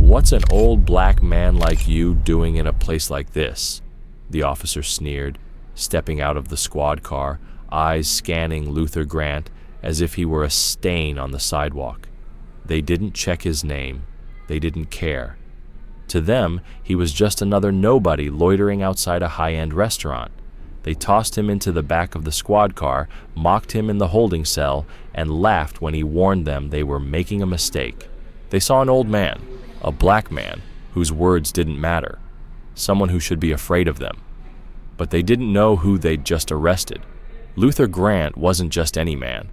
"What's an old black man like you doing in a place like this?" the officer sneered, stepping out of the squad car, eyes scanning Luther Grant as if he were a stain on the sidewalk. They didn't check his name. They didn't care. To them, he was just another nobody loitering outside a high-end restaurant. They tossed him into the back of the squad car, mocked him in the holding cell, and laughed when he warned them they were making a mistake. They saw an old man, a black man, whose words didn't matter, someone who should be afraid of them. But they didn't know who they'd just arrested. Luther Grant wasn't just any man.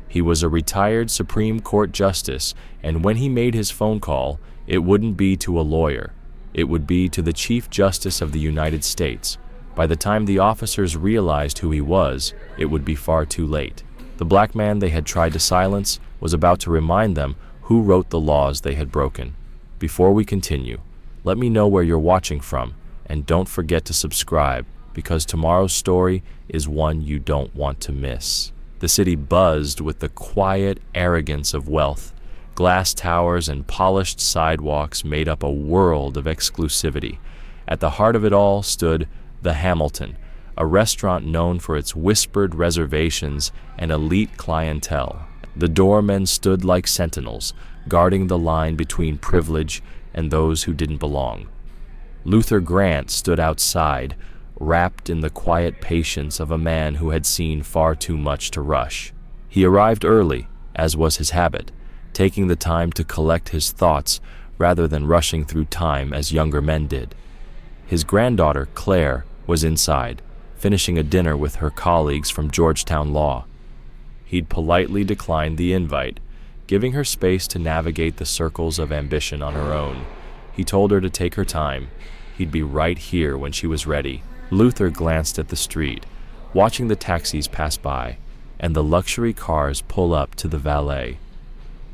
He was a retired Supreme Court justice, and when he made his phone call, it wouldn't be to a lawyer. It would be to the Chief Justice of the United States. By the time the officers realized who he was, it would be far too late. The black man they had tried to silence was about to remind them who wrote the laws they had broken. Before we continue, let me know where you're watching from, and don't forget to subscribe, because tomorrow's story is one you don't want to miss. The city buzzed with the quiet arrogance of wealth. Glass towers and polished sidewalks made up a world of exclusivity. At the heart of it all stood the Hamilton, a restaurant known for its whispered reservations and elite clientele. The doormen stood like sentinels, guarding the line between privilege and those who didn't belong. Luther Grant stood outside, wrapped in the quiet patience of a man who had seen far too much to rush. He arrived early, as was his habit, taking the time to collect his thoughts rather than rushing through time as younger men did. His granddaughter, Claire, was inside, finishing a dinner with her colleagues from Georgetown Law. He'd politely declined the invite, giving her space to navigate the circles of ambition on her own. He told her to take her time. He'd be right here when she was ready. Luther glanced at the street, watching the taxis pass by and the luxury cars pull up to the valet.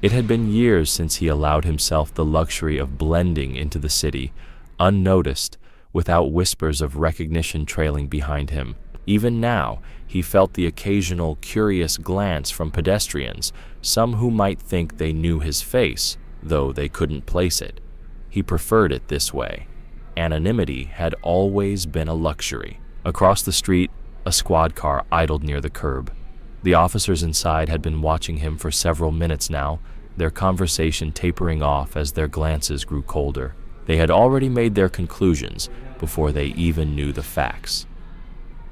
It had been years since he allowed himself the luxury of blending into the city, unnoticed, without whispers of recognition trailing behind him. Even now, he felt the occasional curious glance from pedestrians, some who might think they knew his face, though they couldn't place it. He preferred it this way. Anonymity had always been a luxury. Across the street, a squad car idled near the curb. The officers inside had been watching him for several minutes now, their conversation tapering off as their glances grew colder. They had already made their conclusions before they even knew the facts.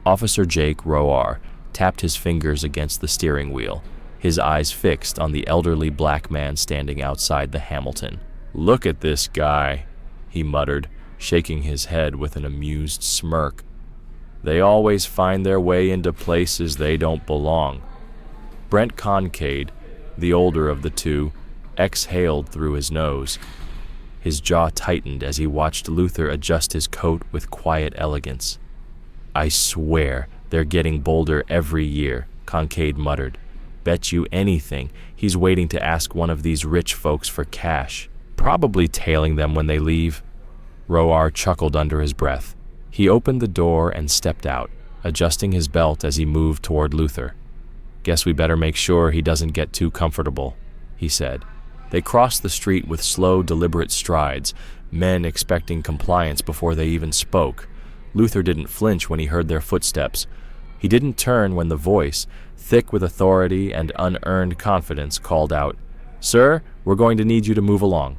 Officer Jake Roar tapped his fingers against the steering wheel, his eyes fixed on the elderly black man standing outside the Hamilton. "Look at this guy," he muttered, shaking his head with an amused smirk. "They always find their way into places they don't belong." Brent Concade, the older of the two, exhaled through his nose. His jaw tightened as he watched Luther adjust his coat with quiet elegance. "I swear they're getting bolder every year," Concade muttered. "Bet you anything he's waiting to ask one of these rich folks for cash, probably tailing them when they leave." Roar chuckled under his breath. He opened the door and stepped out, adjusting his belt as he moved toward Luther. "Guess we better make sure he doesn't get too comfortable," he said. They crossed the street with slow, deliberate strides, men expecting compliance before they even spoke. Luther didn't flinch when he heard their footsteps. He didn't turn when the voice, thick with authority and unearned confidence, called out, "Sir, we're going to need you to move along."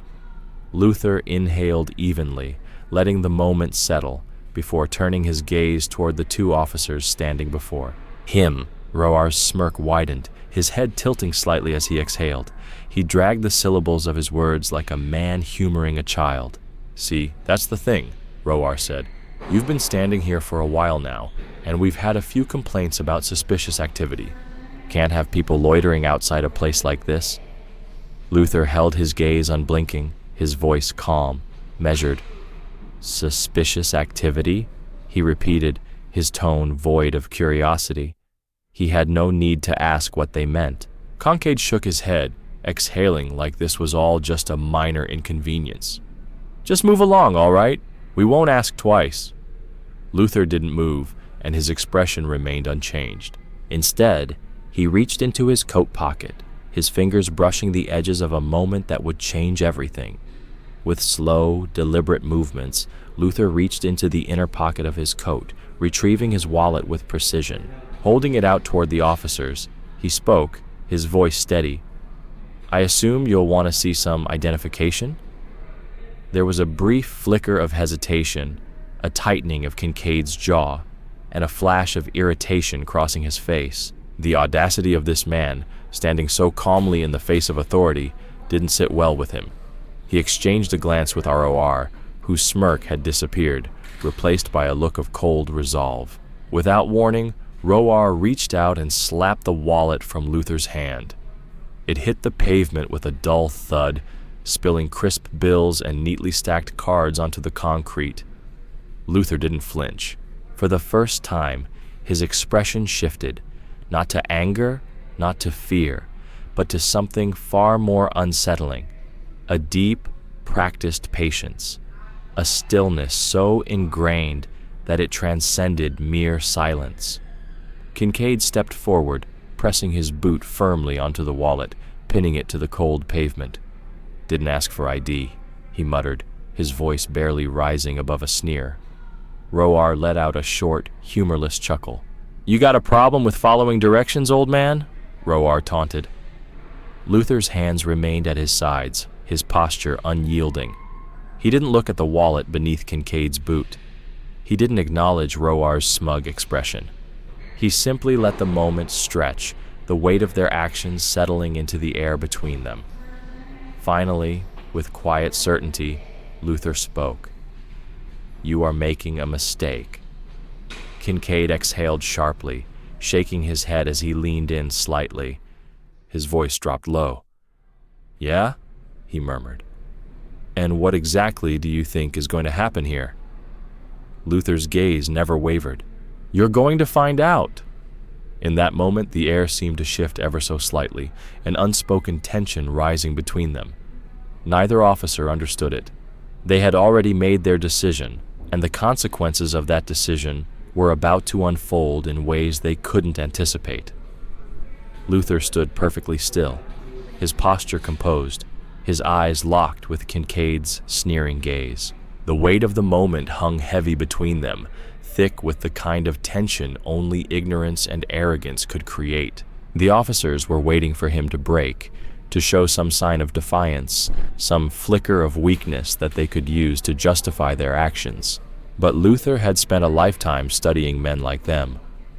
Luther inhaled evenly, letting the moment settle, before turning his gaze toward the two officers standing before him. Roar's smirk widened, his head tilting slightly as he exhaled. He dragged the syllables of his words like a man humoring a child. "See, that's the thing," Roar said. "You've been standing here for a while now, and we've had a few complaints about suspicious activity. Can't have people loitering outside a place like this." Luther held his gaze unblinking, his voice calm, measured. "Suspicious activity?" he repeated, his tone void of curiosity. He had no need to ask what they meant. Concade shook his head, exhaling like this was all just a minor inconvenience. "Just move along, all right? We won't ask twice." Luther didn't move, and his expression remained unchanged. Instead, he reached into his coat pocket, his fingers brushing the edges of a moment that would change everything. With slow, deliberate movements, Luther reached into the inner pocket of his coat, retrieving his wallet with precision. Holding it out toward the officers, he spoke, his voice steady. "I assume you'll want to see some identification?" There was a brief flicker of hesitation, a tightening of Kincaid's jaw, and a flash of irritation crossing his face. The audacity of this man, standing so calmly in the face of authority, didn't sit well with him. He exchanged a glance with ROR, whose smirk had disappeared, replaced by a look of cold resolve. Without warning, ROR reached out and slapped the wallet from Luther's hand. It hit the pavement with a dull thud, spilling crisp bills and neatly stacked cards onto the concrete. Luther didn't flinch. For the first time, his expression shifted, not to anger, not to fear, but to something far more unsettling, a deep, practiced patience, a stillness so ingrained that it transcended mere silence. Kincaid stepped forward, pressing his boot firmly onto the wallet, pinning it to the cold pavement. "Didn't ask for ID," he muttered, his voice barely rising above a sneer. ROR let out a short, humorless chuckle. "You got a problem with following directions, old man?" ROR taunted. Luther's hands remained at his sides, his posture unyielding. He didn't look at the wallet beneath Kincaid's boot. He didn't acknowledge ROR's smug expression. He simply let the moment stretch, the weight of their actions settling into the air between them. Finally, with quiet certainty, Luther spoke. "You are making a mistake." Kincaid exhaled sharply, shaking his head as he leaned in slightly. His voice dropped low. "Yeah?" he murmured. "And what exactly do you think is going to happen here?" Luther's gaze never wavered. "You're going to find out." In that moment, the air seemed to shift ever so slightly, an unspoken tension rising between them. Neither officer understood it. They had already made their decision, and the consequences of that decision were about to unfold in ways they couldn't anticipate. Luther stood perfectly still, his posture composed, his eyes locked with Kincaid's sneering gaze. The weight of the moment hung heavy between them, thick with the kind of tension only ignorance and arrogance could create. The officers were waiting for him to break, to show some sign of defiance, some flicker of weakness that they could use to justify their actions. But Luther had spent a lifetime studying men like them,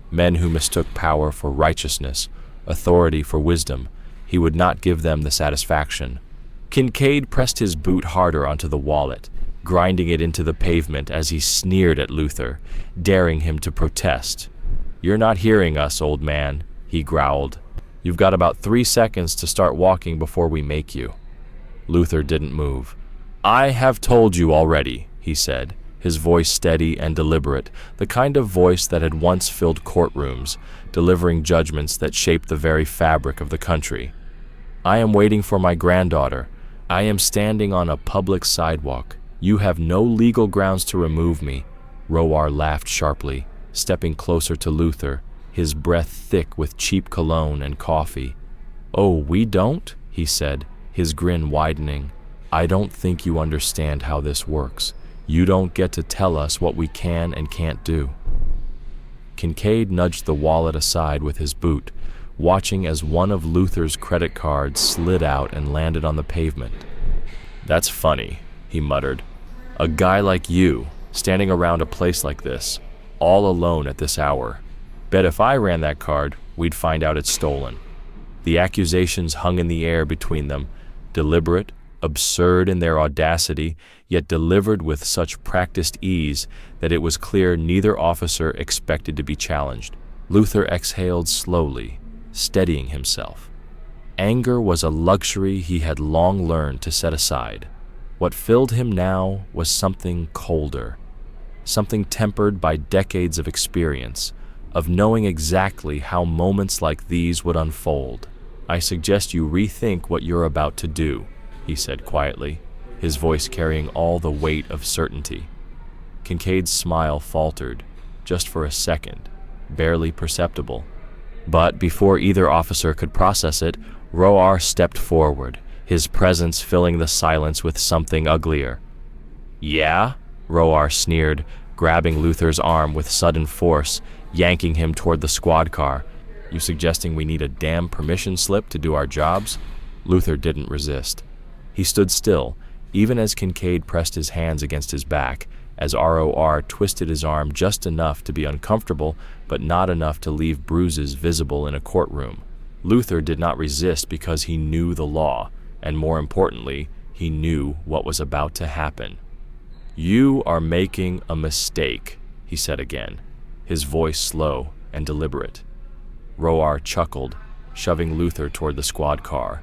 men who mistook power for righteousness, authority for wisdom. He would not give them the satisfaction. Kincaid pressed his boot harder onto the wallet, grinding it into the pavement as he sneered at Luther, daring him to protest. "You're not hearing us, old man," he growled. "You've got about 3 seconds to start walking before we make you." Luther didn't move. "I have told you already," he said, his voice steady and deliberate, the kind of voice that had once filled courtrooms, delivering judgments that shaped the very fabric of the country. "I am waiting for my granddaughter. I am standing on a public sidewalk. You have no legal grounds to remove me." ROR laughed sharply, stepping closer to Luther, his breath thick with cheap cologne and coffee. "Oh, we don't?" he said, his grin widening. "I don't think you understand how this works. You don't get to tell us what we can and can't do." Kincaid nudged the wallet aside with his boot, watching as one of Luther's credit cards slid out and landed on the pavement. "That's funny," he muttered. "A guy like you, standing around a place like this, all alone at this hour. Bet if I ran that card, we'd find out it's stolen." The accusations hung in the air between them, deliberate, absurd in their audacity, yet delivered with such practiced ease that it was clear neither officer expected to be challenged. Luther exhaled slowly, steadying himself. Anger was a luxury he had long learned to set aside. What filled him now was something colder, something tempered by decades of experience, of knowing exactly how moments like these would unfold. "I suggest you rethink what you're about to do," he said quietly, his voice carrying all the weight of certainty. Kincaid's smile faltered, just for a second, barely perceptible. But before either officer could process it, ROR stepped forward, his presence filling the silence with something uglier. "Yeah?" Roar sneered, grabbing Luther's arm with sudden force, yanking him toward the squad car. "You suggesting we need a damn permission slip to do our jobs?" Luther didn't resist. He stood still, even as Kincaid pressed his hands against his back, as ROR twisted his arm just enough to be uncomfortable, but not enough to leave bruises visible in a courtroom. Luther did not resist because he knew the law, and more importantly, he knew what was about to happen. "You are making a mistake," he said again, his voice slow and deliberate. Roar chuckled, shoving Luther toward the squad car.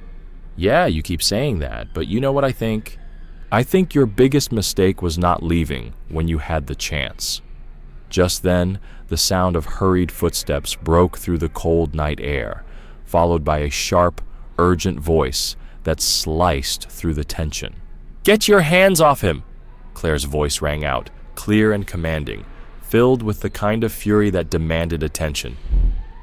"Yeah, you keep saying that, but you know what I think? I think your biggest mistake was not leaving when you had the chance." Just then, the sound of hurried footsteps broke through the cold night air, followed by a sharp, urgent voice that sliced through the tension. "Get your hands off him!" Claire's voice rang out, clear and commanding, filled with the kind of fury that demanded attention.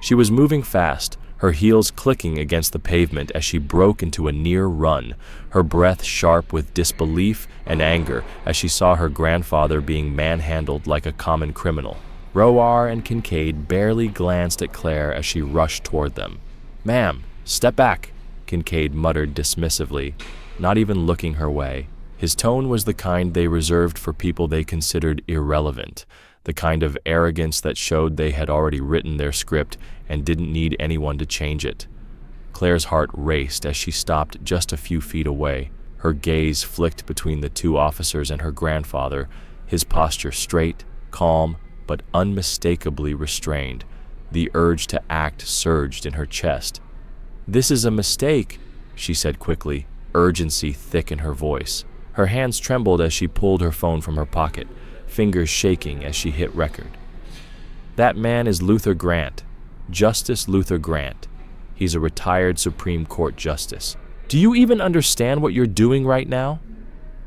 She was moving fast, her heels clicking against the pavement as she broke into a near run, her breath sharp with disbelief and anger as she saw her grandfather being manhandled like a common criminal. Roar and Kincaid barely glanced at Claire as she rushed toward them. "Ma'am, step back," Kincaid muttered dismissively, not even looking her way. His tone was the kind they reserved for people they considered irrelevant, the kind of arrogance that showed they had already written their script and didn't need anyone to change it. Claire's heart raced as she stopped just a few feet away. Her gaze flicked between the two officers and her grandfather, his posture straight, calm, but unmistakably restrained. The urge to act surged in her chest. "This is a mistake," she said quickly, urgency thick in her voice. Her hands trembled as she pulled her phone from her pocket, fingers shaking as she hit record. "That man is Luther Grant, Justice Luther Grant. He's a retired Supreme Court justice. Do you even understand what you're doing right now?"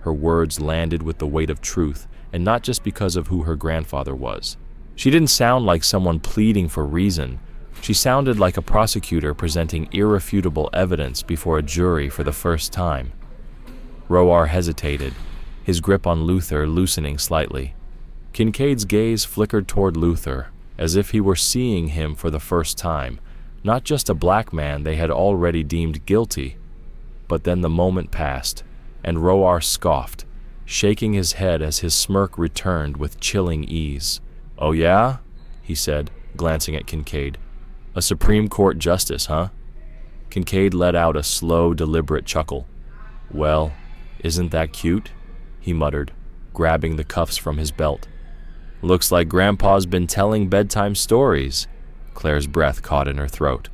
Her words landed with the weight of truth, and not just because of who her grandfather was. She didn't sound like someone pleading for reason. She sounded like a prosecutor presenting irrefutable evidence before a jury for the first time. Roar hesitated, his grip on Luther loosening slightly. Kincaid's gaze flickered toward Luther, as if he were seeing him for the first time, not just a black man they had already deemed guilty. But then the moment passed, and Roar scoffed, shaking his head as his smirk returned with chilling ease. "Oh yeah?" he said, glancing at Kincaid. "A Supreme Court justice, huh?" Kincaid let out a slow, deliberate chuckle. "Well, isn't that cute?" he muttered, grabbing the cuffs from his belt. "Looks like Grandpa's been telling bedtime stories." Claire's breath caught in her throat.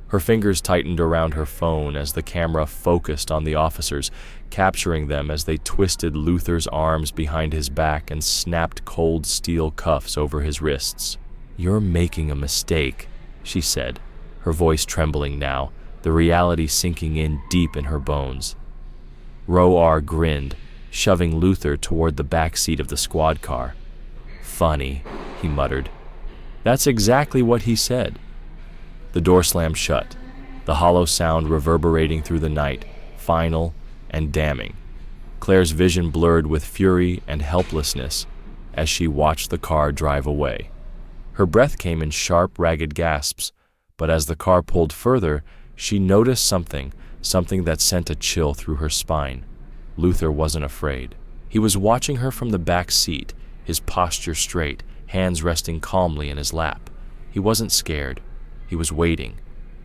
Her fingers tightened around her phone as the camera focused on the officers, capturing them as they twisted Luther's arms behind his back and snapped cold steel cuffs over his wrists. "You're making a mistake," she said, her voice trembling now, the reality sinking in deep in her bones. Roar grinned, shoving Luther toward the back seat of the squad car. "Funny," he muttered. "That's exactly what he said." The door slammed shut, the hollow sound reverberating through the night, final and damning. Claire's vision blurred with fury and helplessness as she watched the car drive away. Her breath came in sharp, ragged gasps, but as the car pulled further, she noticed something that sent a chill through her spine. Luther wasn't afraid. He was watching her from the back seat, his posture straight, hands resting calmly in his lap. He wasn't scared. He was waiting.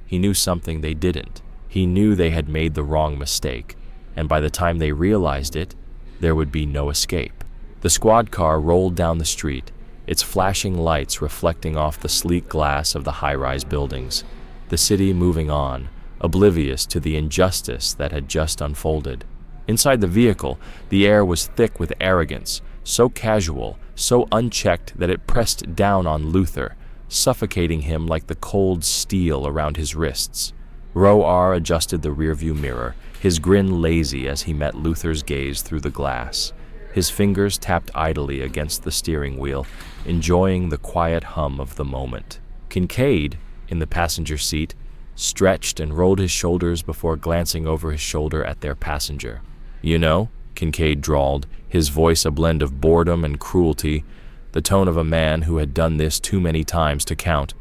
He knew something they didn't. He knew they had made the wrong mistake, and by the time they realized it, there would be no escape. The squad car rolled down the street, its flashing lights reflecting off the sleek glass of the high-rise buildings. The city moving on, oblivious to the injustice that had just unfolded. Inside the vehicle, the air was thick with arrogance, so casual, so unchecked that it pressed down on Luther, suffocating him like the cold steel around his wrists. Roar adjusted the rearview mirror, his grin lazy as he met Luther's gaze through the glass. His fingers tapped idly against the steering wheel, enjoying the quiet hum of the moment. Kincaid, in the passenger seat, stretched, and rolled his shoulders before glancing over his shoulder at their passenger. "You know," Kincaid drawled, his voice a blend of boredom and cruelty, the tone of a man who had done this too many times to count.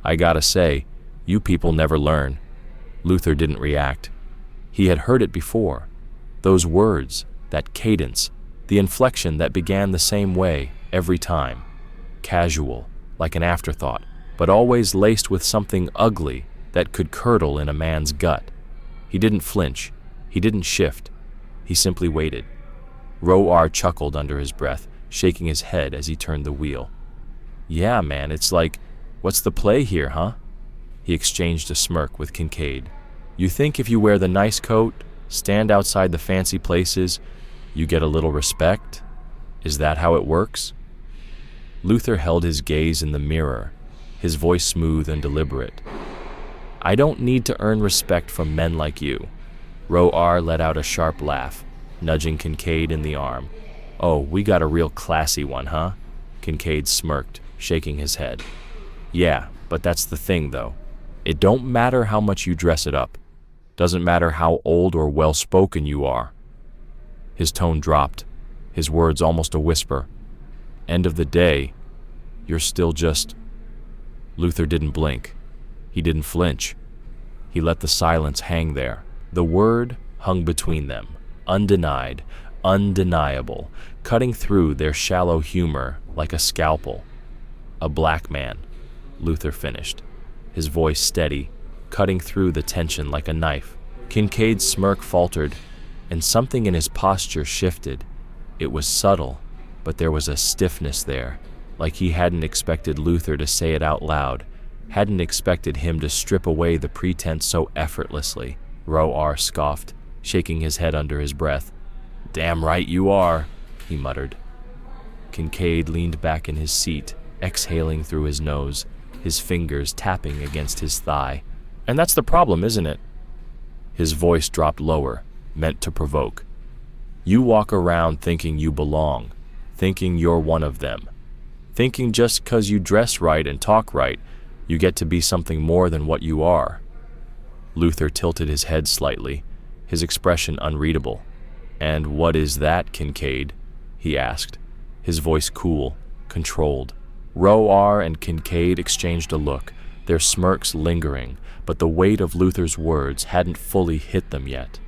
"I gotta say, you people never learn." Luther didn't react. He had heard it before. Those words, that cadence, the inflection that began the same way every time. Casual, like an afterthought, but always laced with something ugly that could curdle in a man's gut. He didn't flinch. He didn't shift. He simply waited. Roar chuckled under his breath, shaking his head as he turned the wheel. "Yeah, man, it's like, what's the play here, huh?" He exchanged a smirk with Kincaid. "You think if you wear the nice coat, stand outside the fancy places, you get a little respect? Is that how it works?" Luther held his gaze in the mirror, his voice smooth and deliberate. "I don't need to earn respect from men like you." Roar let out a sharp laugh, nudging Kincaid in the arm. "Oh, we got a real classy one, huh?" Kincaid smirked, shaking his head. "Yeah, but that's the thing, though. It don't matter how much you dress it up. Doesn't matter how old or well-spoken you are." His tone dropped, his words almost a whisper. "End of the day, you're still just—" Luther didn't blink. He didn't flinch. He let the silence hang there. The word hung between them, undenied, undeniable, cutting through their shallow humor like a scalpel. "A black man," Luther finished, his voice steady, cutting through the tension like a knife. Kincaid's smirk faltered, and something in his posture shifted. It was subtle, but there was a stiffness there, like he hadn't expected Luther to say it out loud, hadn't expected him to strip away the pretense so effortlessly. Roar scoffed, shaking his head under his breath. "Damn right you are," he muttered. Kincaid leaned back in his seat, exhaling through his nose, his fingers tapping against his thigh. "And that's the problem, isn't it?" His voice dropped lower, meant to provoke. "You walk around thinking you belong, thinking you're one of them, thinking just 'cause you dress right and talk right, you get to be something more than what you are." Luther tilted his head slightly, his expression unreadable. "And what is that, Kincaid?" he asked, his voice cool, controlled. Roar and Kincaid exchanged a look, their smirks lingering, but the weight of Luther's words hadn't fully hit them yet.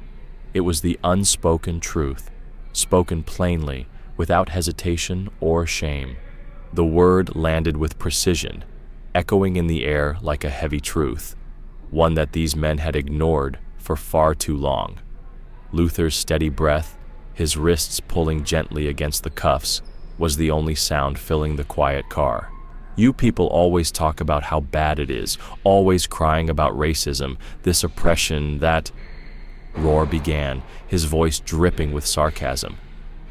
It was the unspoken truth, spoken plainly, without hesitation or shame. The word landed with precision, echoing in the air like a heavy truth, one that these men had ignored for far too long. Luther's steady breath, his wrists pulling gently against the cuffs, was the only sound filling the quiet car. "You people always talk about how bad it is, always crying about racism, this oppression, that—" Roar began, his voice dripping with sarcasm.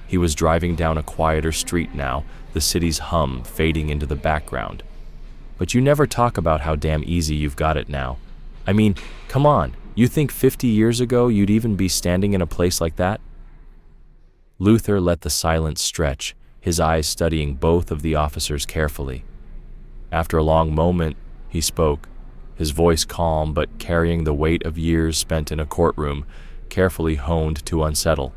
He was driving down a quieter street now, the city's hum fading into the background. "But you never talk about how damn easy you've got it now. I mean, come on, you think 50 years ago you'd even be standing in a place like that?" Luther let the silence stretch, his eyes studying both of the officers carefully. After a long moment, he spoke, his voice calm but carrying the weight of years spent in a courtroom, carefully honed to unsettle.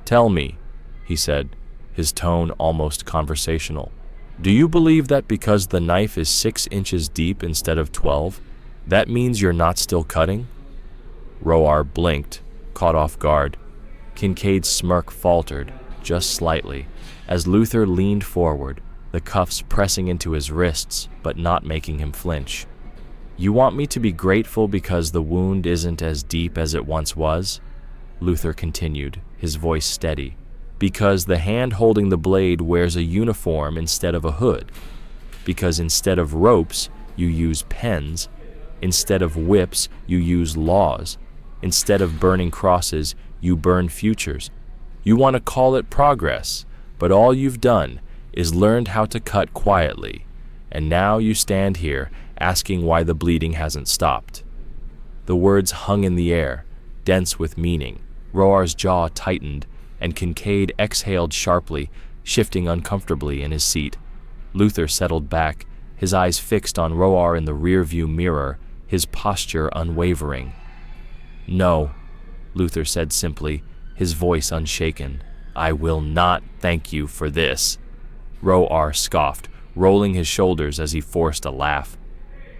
"Tell me," he said, his tone almost conversational, "do you believe that because the knife is 6 inches deep instead of 12, that means you're not still cutting?" Roar blinked, caught off guard. Kincaid's smirk faltered, just slightly, as Luther leaned forward, the cuffs pressing into his wrists but not making him flinch. "You want me to be grateful because the wound isn't as deep as it once was?" Luther continued, his voice steady. "Because the hand holding the blade wears a uniform instead of a hood. Because instead of ropes, you use pens. Instead of whips, you use laws. Instead of burning crosses, you burn futures. You want to call it progress, but all you've done is learned how to cut quietly, and now you stand here asking why the bleeding hasn't stopped." The words hung in the air, dense with meaning. Roar's jaw tightened, and Kincaid exhaled sharply, shifting uncomfortably in his seat. Luther settled back, his eyes fixed on Roar in the rear-view mirror, his posture unwavering. "No," Luther said simply, his voice unshaken. "I will not thank you for this." Roar scoffed, rolling his shoulders as he forced a laugh.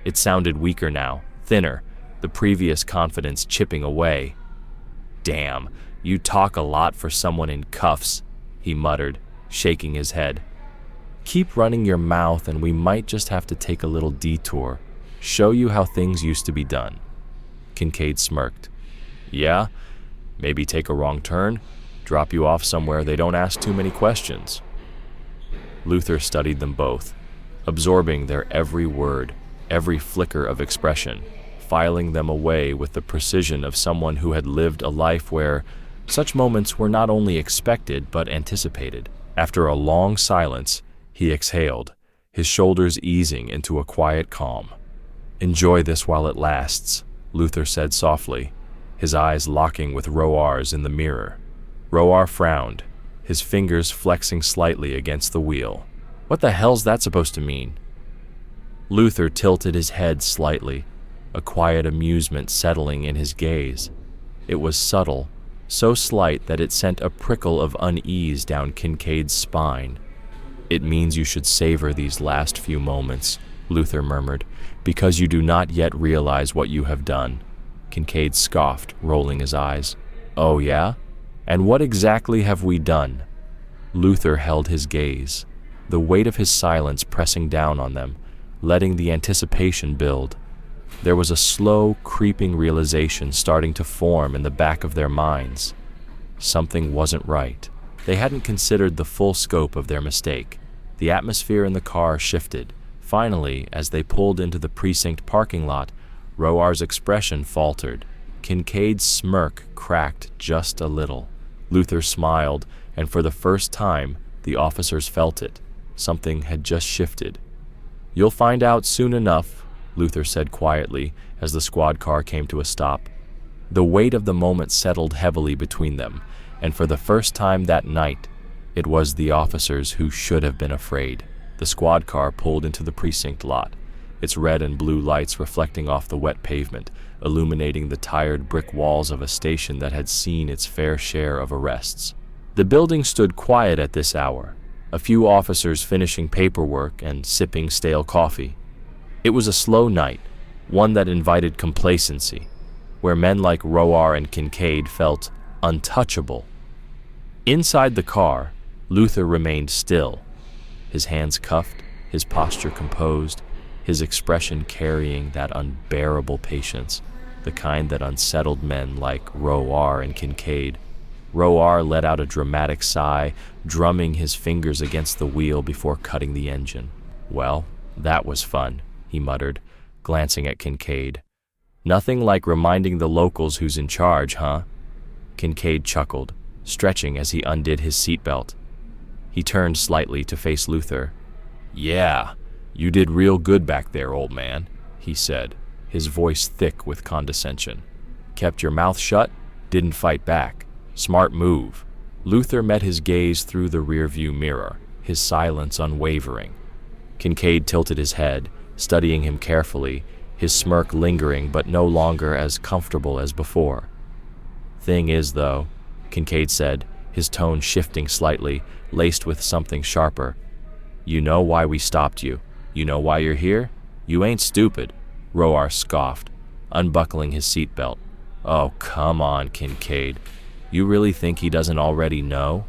It sounded weaker now, thinner, the previous confidence chipping away. "Damn, you talk a lot for someone in cuffs," he muttered, shaking his head. "Keep running your mouth and we might just have to take a little detour, show you how things used to be done." Kincaid smirked. "Yeah? Maybe take a wrong turn, drop you off somewhere they don't ask too many questions." Luther studied them both, absorbing their every word, every flicker of expression, filing them away with the precision of someone who had lived a life where such moments were not only expected but anticipated. After a long silence, he exhaled, his shoulders easing into a quiet calm. "Enjoy this while it lasts," Luther said softly, his eyes locking with Roar's in the mirror. Roar frowned, his fingers flexing slightly against the wheel. "What the hell's that supposed to mean?" Luther tilted his head slightly, a quiet amusement settling in his gaze. It was subtle, so slight that it sent a prickle of unease down Kincaid's spine. "It means you should savor these last few moments," Luther murmured, "because you do not yet realize what you have done." Kincaid scoffed, rolling his eyes. "Oh yeah? And what exactly have we done?" Luther held his gaze, the weight of his silence pressing down on them, letting the anticipation build. There was a slow, creeping realization starting to form in the back of their minds. Something wasn't right. They hadn't considered the full scope of their mistake. The atmosphere in the car shifted. Finally, as they pulled into the precinct parking lot, Roar's expression faltered. Kincaid's smirk cracked just a little. Luther smiled, and for the first time, the officers felt it. Something had just shifted. "You'll find out soon enough," Luther said quietly as the squad car came to a stop. The weight of the moment settled heavily between them, and for the first time that night, it was the officers who should have been afraid. The squad car pulled into the precinct lot, its red and blue lights reflecting off the wet pavement, illuminating the tired brick walls of a station that had seen its fair share of arrests. The building stood quiet at this hour, a few officers finishing paperwork and sipping stale coffee. It was a slow night, one that invited complacency, where men like Roar and Kincaid felt untouchable. Inside the car, Luther remained still, his hands cuffed, his posture composed, his expression carrying that unbearable patience, the kind that unsettled men like Roar and Kincaid. Roar let out a dramatic sigh, drumming his fingers against the wheel before cutting the engine. "Well, that was fun," he muttered, glancing at Kincaid. "Nothing like reminding the locals who's in charge, huh?" Kincaid chuckled, stretching as he undid his seatbelt. He turned slightly to face Luther. "Yeah, you did real good back there, old man," he said, his voice thick with condescension. "Kept your mouth shut, didn't fight back. Smart move." Luther met his gaze through the rearview mirror, his silence unwavering. Kincaid tilted his head, studying him carefully, his smirk lingering but no longer as comfortable as before. "Thing is, though," Kincaid said, his tone shifting slightly, laced with something sharper, "you know why we stopped you. You know why you're here? You ain't stupid." Roar scoffed, unbuckling his seatbelt. "Oh, come on, Kincaid. You really think he doesn't already know?"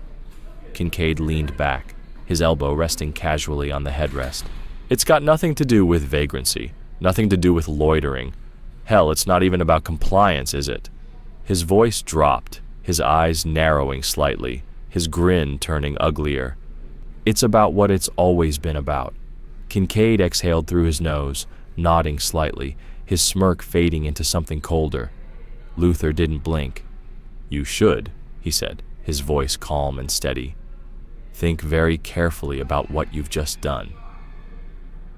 Kincaid leaned back, his elbow resting casually on the headrest. "It's got nothing to do with vagrancy, nothing to do with loitering. Hell, it's not even about compliance, is it?" His voice dropped, his eyes narrowing slightly, his grin turning uglier. "It's about what it's always been about." Kincaid exhaled through his nose, nodding slightly, his smirk fading into something colder. Luther didn't blink. "You should," he said, his voice calm and steady. "Think very carefully about what you've just done."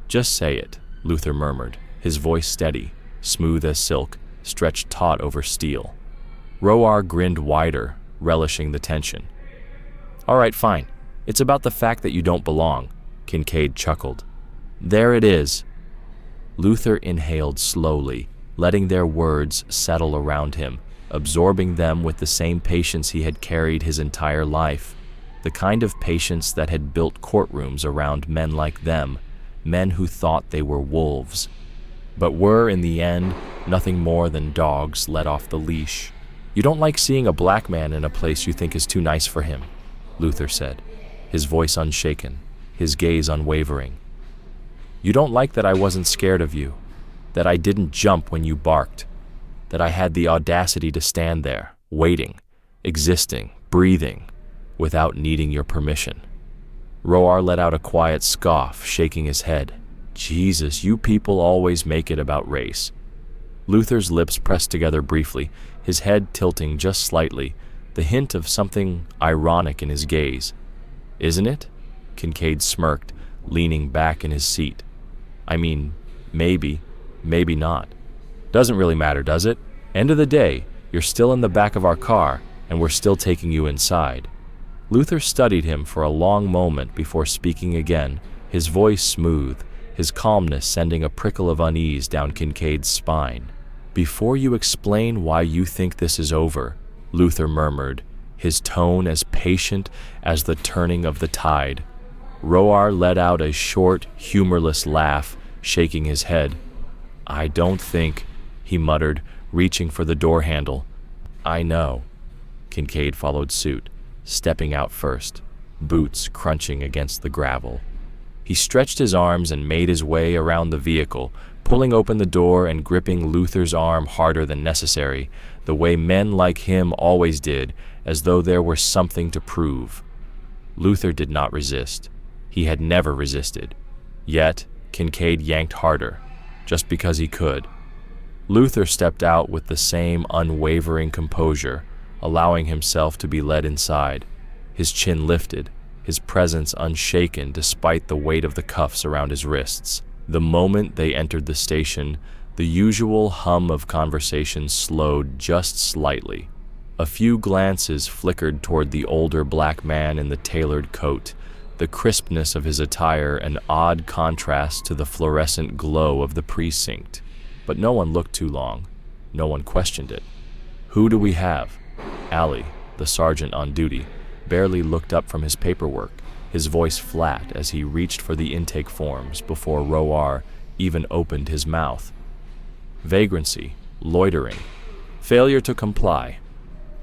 "Just say it," Luther murmured, his voice steady, smooth as silk, stretched taut over steel. Roar grinned wider, relishing the tension. "All right, fine. It's about the fact that you don't belong," Kincaid chuckled. "There it is." Luther inhaled slowly, letting their words settle around him, absorbing them with the same patience he had carried his entire life, the kind of patience that had built courtrooms around men like them, men who thought they were wolves, but were, in the end, nothing more than dogs let off the leash. "You don't like seeing a black man in a place you think is too nice for him," Luther said, his voice unshaken, his gaze unwavering. "You don't like that I wasn't scared of you, that I didn't jump when you barked, that I had the audacity to stand there, waiting, existing, breathing, without needing your permission." Roar let out a quiet scoff, shaking his head. "Jesus, you people always make it about race." Luther's lips pressed together briefly, his head tilting just slightly, the hint of something ironic in his gaze. "Isn't it?" Kincaid smirked, leaning back in his seat. "I mean, maybe not. Doesn't really matter, does it? End of the day, you're still in the back of our car, and we're still taking you inside." Luther studied him for a long moment before speaking again, his voice smooth, his calmness sending a prickle of unease down Kincaid's spine. "Before you explain why you think this is over," Luther murmured, his tone as patient as the turning of the tide. Roar let out a short, humorless laugh, shaking his head. "I don't think," he muttered, reaching for the door handle. "I know." Kincaid followed suit, stepping out first, boots crunching against the gravel. He stretched his arms and made his way around the vehicle, pulling open the door and gripping Luther's arm harder than necessary, the way men like him always did, as though there were something to prove. Luther did not resist. He had never resisted. Yet, Kincaid yanked harder, just because he could. Luther stepped out with the same unwavering composure, allowing himself to be led inside, his chin lifted, his presence unshaken despite the weight of the cuffs around his wrists. The moment they entered the station, the usual hum of conversation slowed just slightly. A few glances flickered toward the older black man in the tailored coat, the crispness of his attire an odd contrast to the fluorescent glow of the precinct. But no one looked too long. No one questioned it. "Who do we have?" Ali, the sergeant on duty, barely looked up from his paperwork, his voice flat as he reached for the intake forms before Roar even opened his mouth. "Vagrancy, loitering, failure to comply,"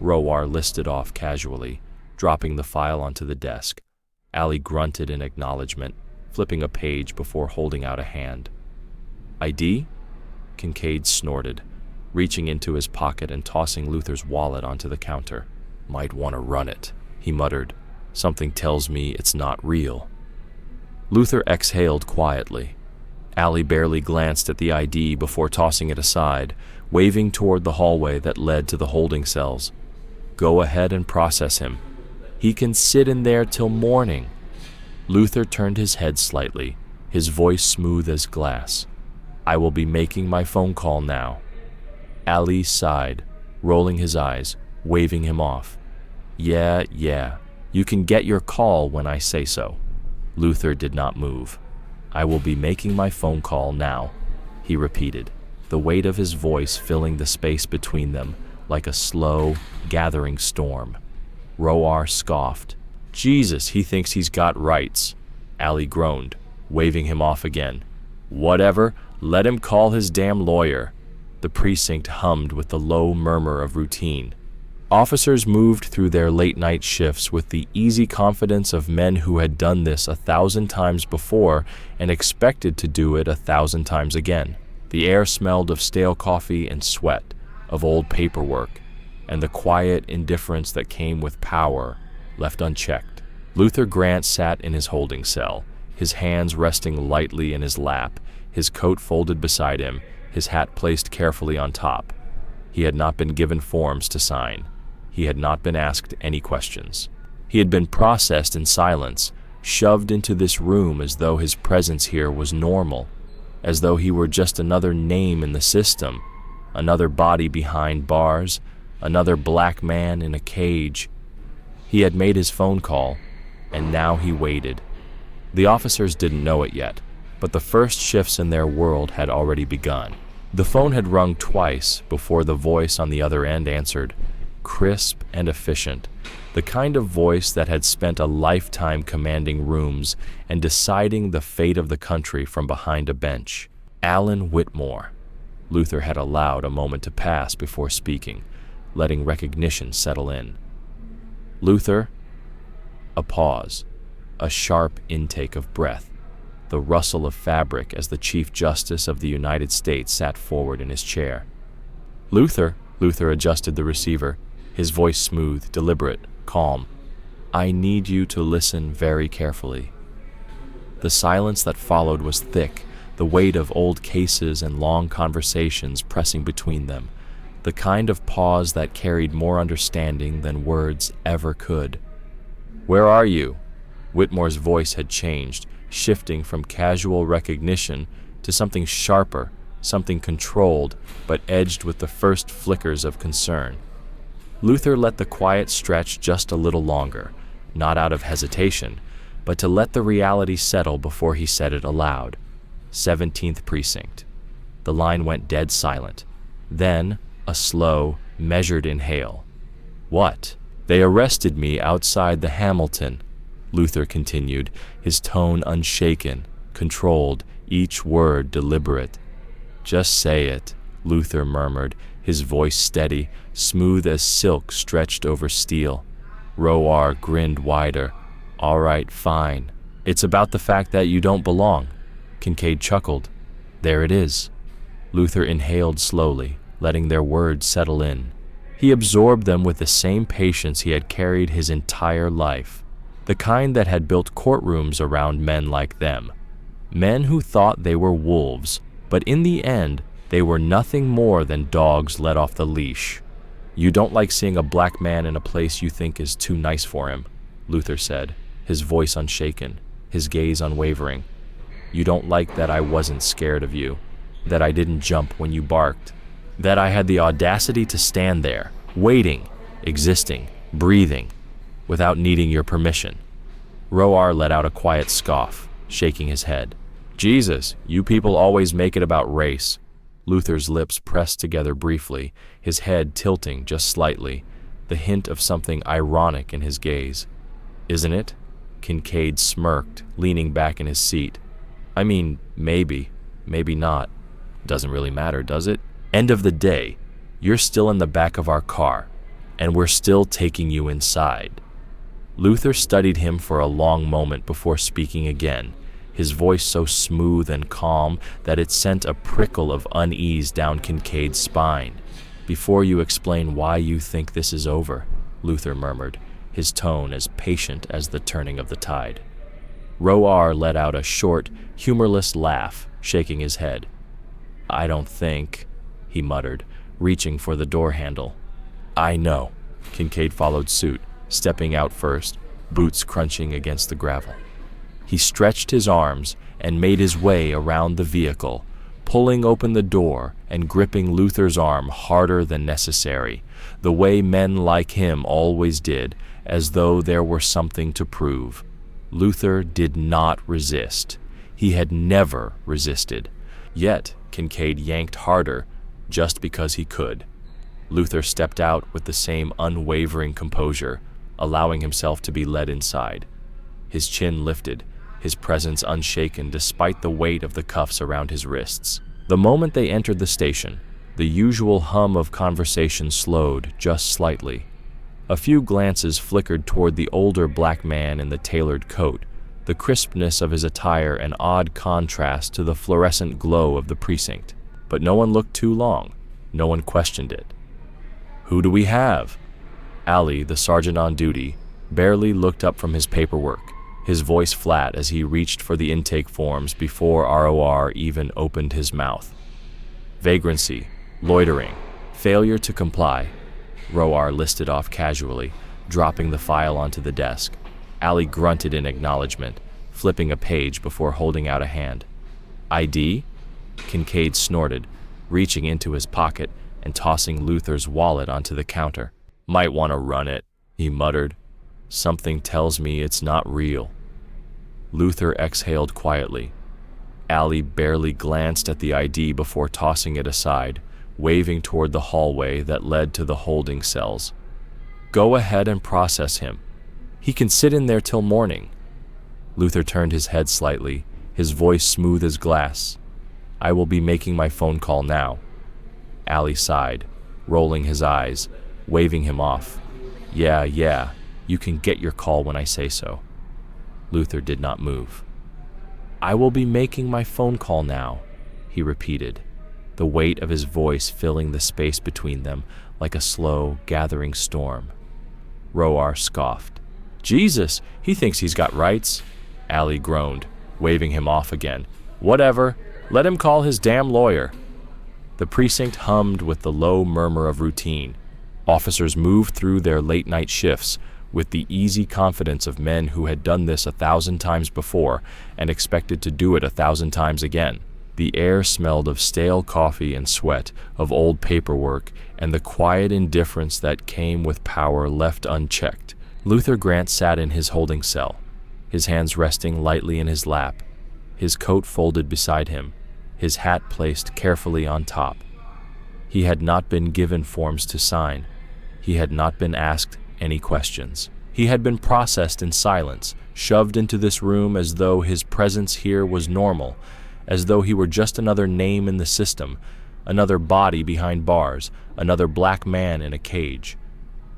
Roar listed off casually, dropping the file onto the desk. Ali grunted in acknowledgement, flipping a page before holding out a hand. "ID?" Kincaid snorted, reaching into his pocket and tossing Luther's wallet onto the counter. "Might want to run it," he muttered. "Something tells me it's not real." Luther exhaled quietly. Ali barely glanced at the ID before tossing it aside, waving toward the hallway that led to the holding cells. "Go ahead and process him. He can sit in there till morning." Luther turned his head slightly, his voice smooth as glass. "I will be making my phone call now." Ali sighed, rolling his eyes, waving him off. Yeah, you can get your call when I say so." Luther did not move. "I will be making my phone call now," he repeated, the weight of his voice filling the space between them like a slow, gathering storm. Roar scoffed. "Jesus, he thinks he's got rights." Ali groaned, waving him off again. "Whatever, let him call his damn lawyer." The precinct hummed with the low murmur of routine. Officers moved through their late-night shifts with the easy confidence of men who had done this 1,000 times before and expected to do it 1,000 times again. The air smelled of stale coffee and sweat, of old paperwork, and the quiet indifference that came with power, left unchecked. Luther Grant sat in his holding cell, his hands resting lightly in his lap, his coat folded beside him, his hat placed carefully on top. He had not been given forms to sign. He had not been asked any questions. He had been processed in silence, shoved into this room as though his presence here was normal, as though he were just another name in the system, another body behind bars, another black man in a cage. He had made his phone call, and now he waited. The officers didn't know it yet, but the first shifts in their world had already begun. The phone had rung twice before the voice on the other end answered, crisp and efficient, the kind of voice that had spent a lifetime commanding rooms and deciding the fate of the country from behind a bench. Alan Whitmore. Luther had allowed a moment to pass before speaking, letting recognition settle in. Luther? A pause, a sharp intake of breath, the rustle of fabric as the Chief Justice of the United States sat forward in his chair. Luther adjusted the receiver, his voice smooth, deliberate, calm. I need you to listen very carefully. The silence that followed was thick, the weight of old cases and long conversations pressing between them, the kind of pause that carried more understanding than words ever could. Where are you? Whitmore's voice had changed, shifting from casual recognition to something sharper, something controlled, but edged with the first flickers of concern. Luther let the quiet stretch just a little longer, not out of hesitation, but to let the reality settle before he said it aloud. 17th Precinct. The line went dead silent. Then, a slow, measured inhale. What? They arrested me outside the Hamilton, Luther continued, his tone unshaken, controlled, each word deliberate. Just say it, Luther murmured, his voice steady, smooth as silk stretched over steel. Roar grinned wider. All right, fine. It's about the fact that you don't belong. Kincaid chuckled. There it is. Luther inhaled slowly, letting their words settle in. He absorbed them with the same patience he had carried his entire life, the kind that had built courtrooms around men like them, men who thought they were wolves, but in the end, they were nothing more than dogs let off the leash. You don't like seeing a black man in a place you think is too nice for him, Luther said, his voice unshaken, his gaze unwavering. You don't like that I wasn't scared of you, that I didn't jump when you barked, that I had the audacity to stand there, waiting, existing, breathing, without needing your permission. Roar let out a quiet scoff, shaking his head. Jesus, you people always make it about race. Luther's lips pressed together briefly, his head tilting just slightly, the hint of something ironic in his gaze. Isn't it? Kincaid smirked, leaning back in his seat. I mean, maybe not. Doesn't really matter, does it? End of the day, you're still in the back of our car, and we're still taking you inside. Luther studied him for a long moment before speaking again, his voice so smooth and calm that it sent a prickle of unease down Kincaid's spine. Before you explain why you think this is over, Luther murmured, his tone as patient as the turning of the tide. Roar let out a short, humorless laugh, shaking his head. I don't think, he muttered, reaching for the door handle. I know. Kincaid followed suit, stepping out first, boots crunching against the gravel. He stretched his arms and made his way around the vehicle, pulling open the door and gripping Luther's arm harder than necessary, the way men like him always did, as though there were something to prove. Luther did not resist. He had never resisted. Yet Kincaid yanked harder, just because he could. Luther stepped out with the same unwavering composure, allowing himself to be led inside. His chin lifted, his presence unshaken despite the weight of the cuffs around his wrists. The moment they entered the station, the usual hum of conversation slowed just slightly. A few glances flickered toward the older black man in the tailored coat, the crispness of his attire an odd contrast to the fluorescent glow of the precinct. But no one looked too long. No one questioned it. Who do we have? Ali, the sergeant on duty, barely looked up from his paperwork, his voice flat as he reached for the intake forms before ROR even opened his mouth. Vagrancy, loitering, failure to comply. Roar listed off casually, dropping the file onto the desk. Ali grunted in acknowledgement, flipping a page before holding out a hand. ID? Kincaid snorted, reaching into his pocket and tossing Luther's wallet onto the counter. Might want to run it, he muttered. Something tells me it's not real. Luther exhaled quietly. Allie barely glanced at the ID before tossing it aside, waving toward the hallway that led to the holding cells. "Go ahead and process him. He can sit in there till morning." Luther turned his head slightly, his voice smooth as glass. "I will be making my phone call now." Allie sighed, rolling his eyes, waving him off. Yeah, you can get your call when I say so." Luther did not move. "I will be making my phone call now," he repeated, the weight of his voice filling the space between them like a slow, gathering storm. Roar scoffed. "Jesus, he thinks he's got rights." Allie groaned, waving him off again. "Whatever, let him call his damn lawyer." The precinct hummed with the low murmur of routine. Officers moved through their late-night shifts with the easy confidence of men who had done this 1,000 times before and expected to do it 1,000 times again. The air smelled of stale coffee and sweat, of old paperwork, and the quiet indifference that came with power left unchecked. Luther Grant sat in his holding cell, his hands resting lightly in his lap, his coat folded beside him, his hat placed carefully on top. He had not been given forms to sign. He had not been asked any questions. He had been processed in silence, shoved into this room as though his presence here was normal, as though he were just another name in the system, another body behind bars, another black man in a cage.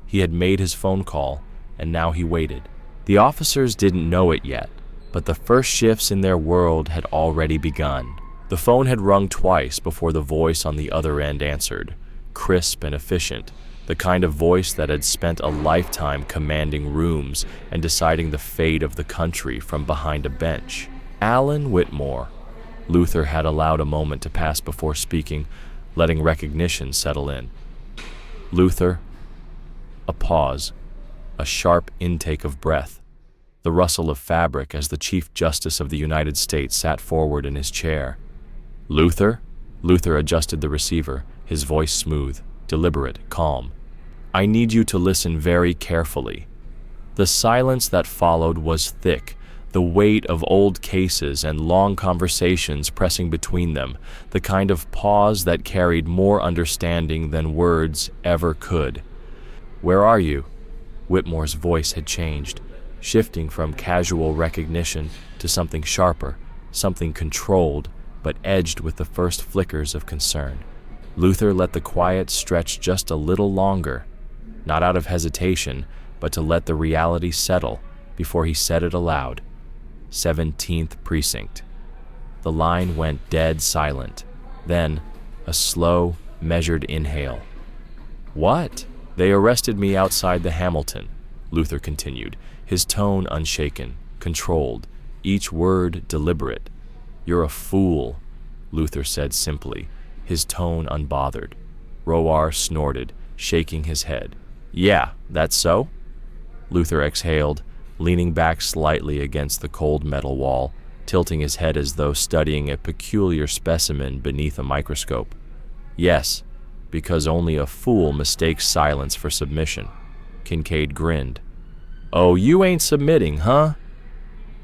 He had made his phone call, and now he waited. The officers didn't know it yet, but the first shifts in their world had already begun. The phone had rung twice before the voice on the other end answered, crisp and efficient, the kind of voice that had spent a lifetime commanding rooms and deciding the fate of the country from behind a bench. Alan Whitmore. Luther had allowed a moment to pass before speaking, letting recognition settle in. Luther. A pause, a sharp intake of breath, the rustle of fabric as the Chief Justice of the United States sat forward in his chair. Luther? Luther adjusted the receiver, his voice smooth, deliberate, calm. "I need you to listen very carefully." The silence that followed was thick, the weight of old cases and long conversations pressing between them, the kind of pause that carried more understanding than words ever could. "Where are you?" Whitmore's voice had changed, shifting from casual recognition to something sharper, something controlled, but edged with the first flickers of concern. Luther let the quiet stretch just a little longer, not out of hesitation, but to let the reality settle before he said it aloud. 17th Precinct. The line went dead silent. Then, a slow, measured inhale. "What?" "They arrested me outside the Hamilton," Luther continued, his tone unshaken, controlled, each word deliberate. "You're a fool," Luther said simply, his tone unbothered. Roar snorted, shaking his head. "Yeah, that's so?" Luther exhaled, leaning back slightly against the cold metal wall, tilting his head as though studying a peculiar specimen beneath a microscope. "Yes, because only a fool mistakes silence for submission." Kincaid grinned. "Oh, you ain't submitting, huh?"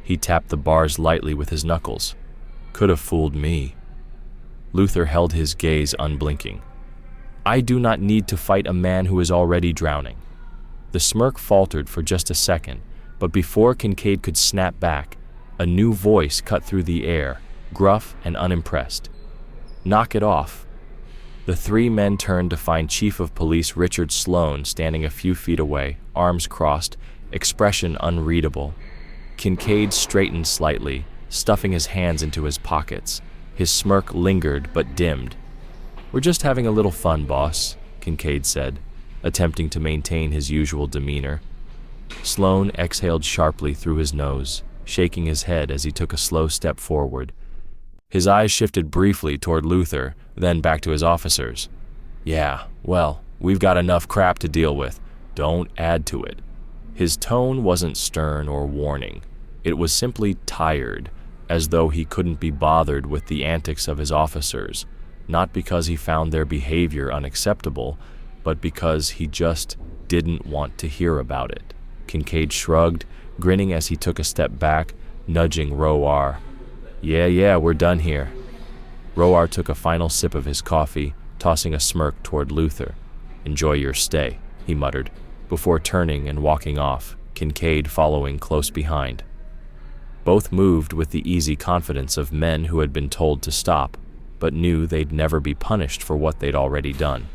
He tapped the bars lightly with his knuckles. "Could have fooled me." Luther held his gaze unblinking. "I do not need to fight a man who is already drowning." The smirk faltered for just a second, but before Kincaid could snap back, a new voice cut through the air, gruff and unimpressed. "Knock it off." The three men turned to find Chief of Police Richard Sloan standing a few feet away, arms crossed, expression unreadable. Kincaid straightened slightly, stuffing his hands into his pockets. His smirk lingered but dimmed. "We're just having a little fun, boss," Kincaid said, attempting to maintain his usual demeanor. Sloan exhaled sharply through his nose, shaking his head as he took a slow step forward. His eyes shifted briefly toward Luther, then back to his officers. "Yeah, well, we've got enough crap to deal with. Don't add to it." His tone wasn't stern or warning. It was simply tired, as though he couldn't be bothered with the antics of his officers, not because he found their behavior unacceptable, but because he just didn't want to hear about it. Kincaid shrugged, grinning as he took a step back, nudging Roar. Yeah, we're done here. Roar took a final sip of his coffee, tossing a smirk toward Luther. Enjoy your stay, he muttered, before turning and walking off, Kincaid following close behind. Both moved with the easy confidence of men who had been told to stop, but knew they'd never be punished for what they'd already done.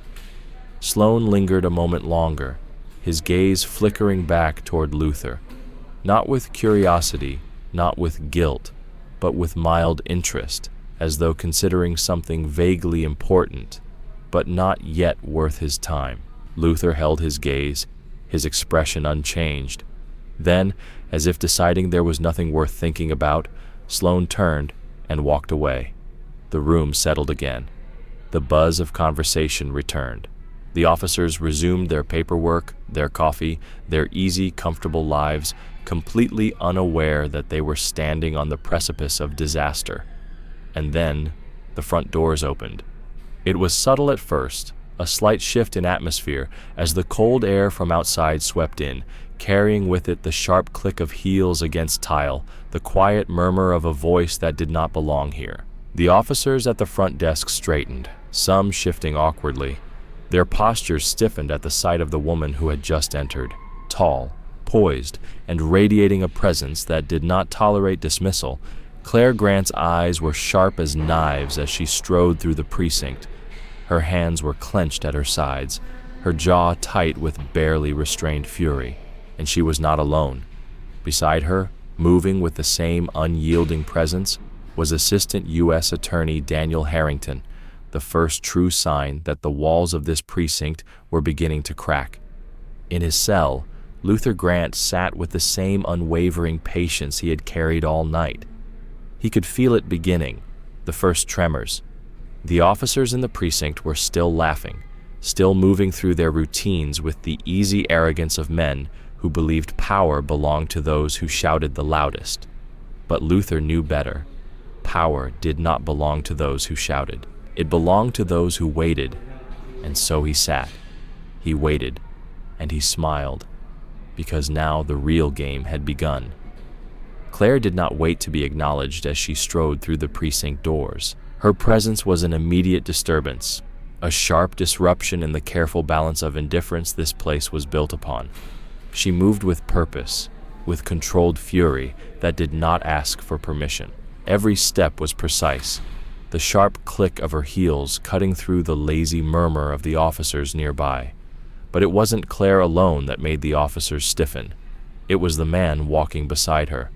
Sloane lingered a moment longer, his gaze flickering back toward Luther, not with curiosity, not with guilt, but with mild interest, as though considering something vaguely important, but not yet worth his time. Luther held his gaze, his expression unchanged. Then, as if deciding there was nothing worth thinking about, Sloane turned and walked away. The room settled again. The buzz of conversation returned. The officers resumed their paperwork, their coffee, their easy, comfortable lives, completely unaware that they were standing on the precipice of disaster. And then, the front doors opened. It was subtle at first, a slight shift in atmosphere as the cold air from outside swept in, carrying with it the sharp click of heels against tile, the quiet murmur of a voice that did not belong here. The officers at the front desk straightened, some shifting awkwardly. Their postures stiffened at the sight of the woman who had just entered, tall, poised, and radiating a presence that did not tolerate dismissal. Claire Grant's eyes were sharp as knives as she strode through the precinct. Her hands were clenched at her sides, her jaw tight with barely restrained fury, and she was not alone. Beside her, moving with the same unyielding presence, was Assistant U.S. Attorney Daniel Harrington, the first true sign that the walls of this precinct were beginning to crack. In his cell, Luther Grant sat with the same unwavering patience he had carried all night. He could feel it beginning, the first tremors. The officers in the precinct were still laughing, still moving through their routines with the easy arrogance of men who believed power belonged to those who shouted the loudest. But Luther knew better. Power did not belong to those who shouted. It belonged to those who waited, and so he sat. He waited, and he smiled, because now the real game had begun. Claire did not wait to be acknowledged as she strode through the precinct doors. Her presence was an immediate disturbance, a sharp disruption in the careful balance of indifference this place was built upon. She moved with purpose, with controlled fury that did not ask for permission. Every step was precise, the sharp click of her heels cutting through the lazy murmur of the officers nearby. But it wasn't Claire alone that made the officers stiffen. It was the man walking beside her,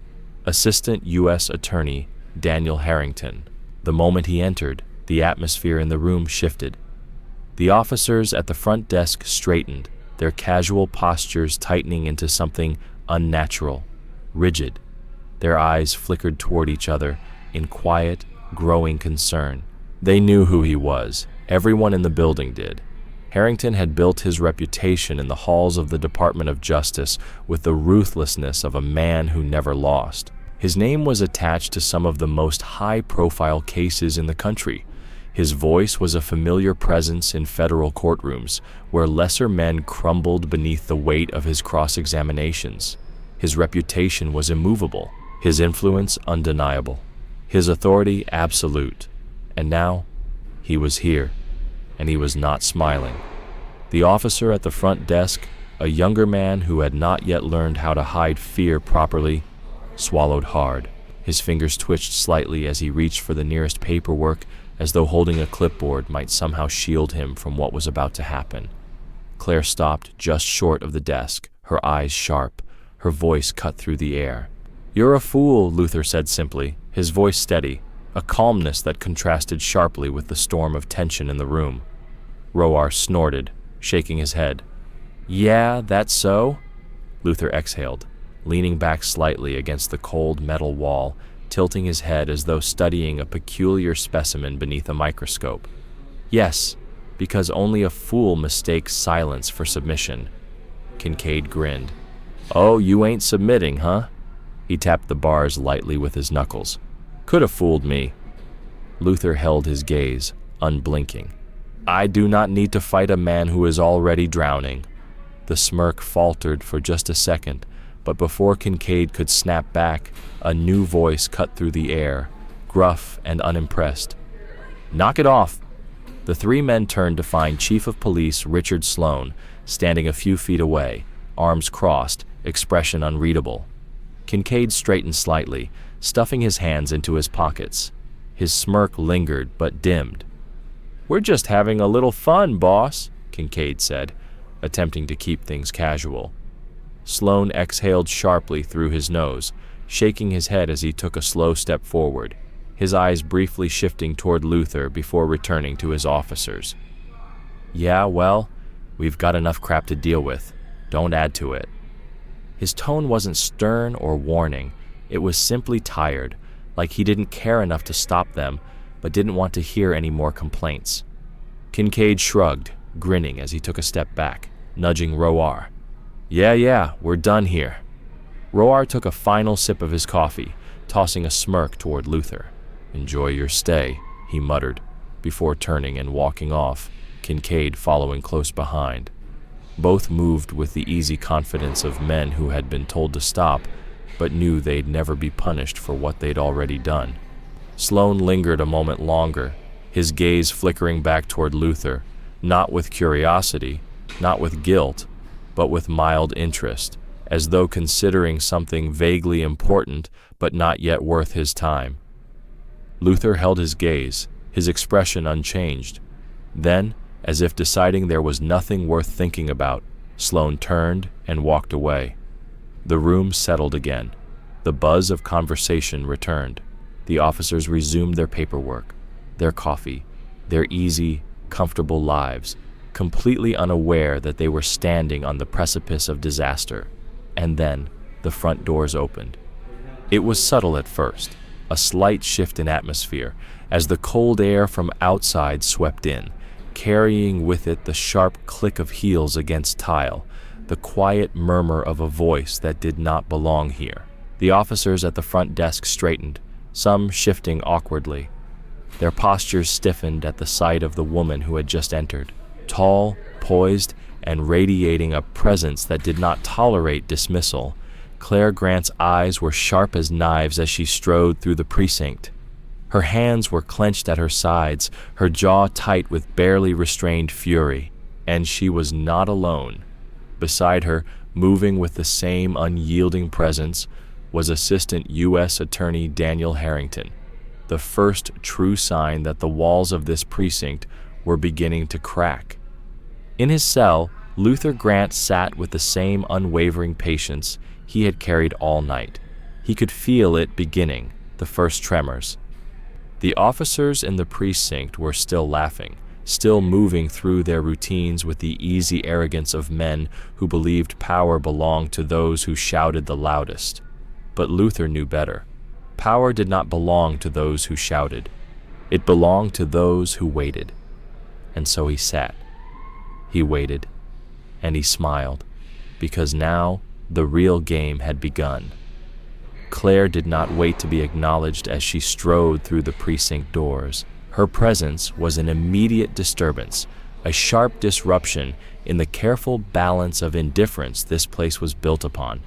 Assistant U.S. Attorney Daniel Harrington. The moment he entered, the atmosphere in the room shifted. The officers at the front desk straightened, their casual postures tightening into something unnatural, rigid. Their eyes flickered toward each other in quiet, growing concern. They knew who he was. Everyone in the building did. Harrington had built his reputation in the halls of the Department of Justice with the ruthlessness of a man who never lost. His name was attached to some of the most high-profile cases in the country. His voice was a familiar presence in federal courtrooms, where lesser men crumbled beneath the weight of his cross-examinations. His reputation was immovable, his influence undeniable, his authority absolute. And now, he was here, and he was not smiling. The officer at the front desk, a younger man who had not yet learned how to hide fear properly, swallowed hard. His fingers twitched slightly as he reached for the nearest paperwork, as though holding a clipboard might somehow shield him from what was about to happen. Claire stopped just short of the desk, her eyes sharp, her voice cut through the air. "You're a fool," Luther said simply, his voice steady, a calmness that contrasted sharply with the storm of tension in the room. Roar snorted, shaking his head. "Yeah, that's so?" Luther exhaled, leaning back slightly against the cold metal wall, tilting his head as though studying a peculiar specimen beneath a microscope. "Yes, because only a fool mistakes silence for submission." Kincaid grinned. "Oh, you ain't submitting, huh?" He tapped the bars lightly with his knuckles. "Could have fooled me." Luther held his gaze, unblinking. "I do not need to fight a man who is already drowning." The smirk faltered for just a second, but before Kincaid could snap back, a new voice cut through the air, gruff and unimpressed. "Knock it off." The three men turned to find Chief of Police Richard Sloan standing a few feet away, arms crossed, expression unreadable. Kincaid straightened slightly, stuffing his hands into his pockets. His smirk lingered but dimmed. "We're just having a little fun, boss," Kincaid said, attempting to keep things casual. Sloan exhaled sharply through his nose, shaking his head as he took a slow step forward, his eyes briefly shifting toward Luther before returning to his officers. "Yeah, well, we've got enough crap to deal with. Don't add to it." His tone wasn't stern or warning. It was simply tired, like he didn't care enough to stop them, but didn't want to hear any more complaints. Kincaid shrugged, grinning as he took a step back, nudging Roar. Yeah, we're done here." Roar took a final sip of his coffee, tossing a smirk toward Luther. "Enjoy your stay," he muttered, before turning and walking off, Kincaid following close behind. Both moved with the easy confidence of men who had been told to stop, but knew they'd never be punished for what they'd already done. Sloan lingered a moment longer, his gaze flickering back toward Luther, not with curiosity, not with guilt, but with mild interest, as though considering something vaguely important but not yet worth his time. Luther held his gaze, his expression unchanged. Then, as if deciding there was nothing worth thinking about, Sloan turned and walked away. The room settled again. The buzz of conversation returned. The officers resumed their paperwork, their coffee, their easy, comfortable lives, completely unaware that they were standing on the precipice of disaster. And then, the front doors opened. It was subtle at first, a slight shift in atmosphere, as the cold air from outside swept in, carrying with it the sharp click of heels against tile, the quiet murmur of a voice that did not belong here. The officers at the front desk straightened, some shifting awkwardly. Their postures stiffened at the sight of the woman who had just entered, tall, poised, and radiating a presence that did not tolerate dismissal. Claire Grant's eyes were sharp as knives as she strode through the precinct. Her hands were clenched at her sides, her jaw tight with barely restrained fury, and she was not alone. Beside her, moving with the same unyielding presence, was Assistant U.S. Attorney Daniel Harrington, the first true sign that the walls of this precinct were beginning to crack. In his cell, Luther Grant sat with the same unwavering patience he had carried all night. He could feel it beginning, the first tremors. The officers in the precinct were still laughing, still moving through their routines with the easy arrogance of men who believed power belonged to those who shouted the loudest. But Luther knew better. Power did not belong to those who shouted. It belonged to those who waited. And so he sat. He waited, and he smiled, because now the real game had begun. Claire did not wait to be acknowledged as she strode through the precinct doors. Her presence was an immediate disturbance, a sharp disruption in the careful balance of indifference this place was built upon.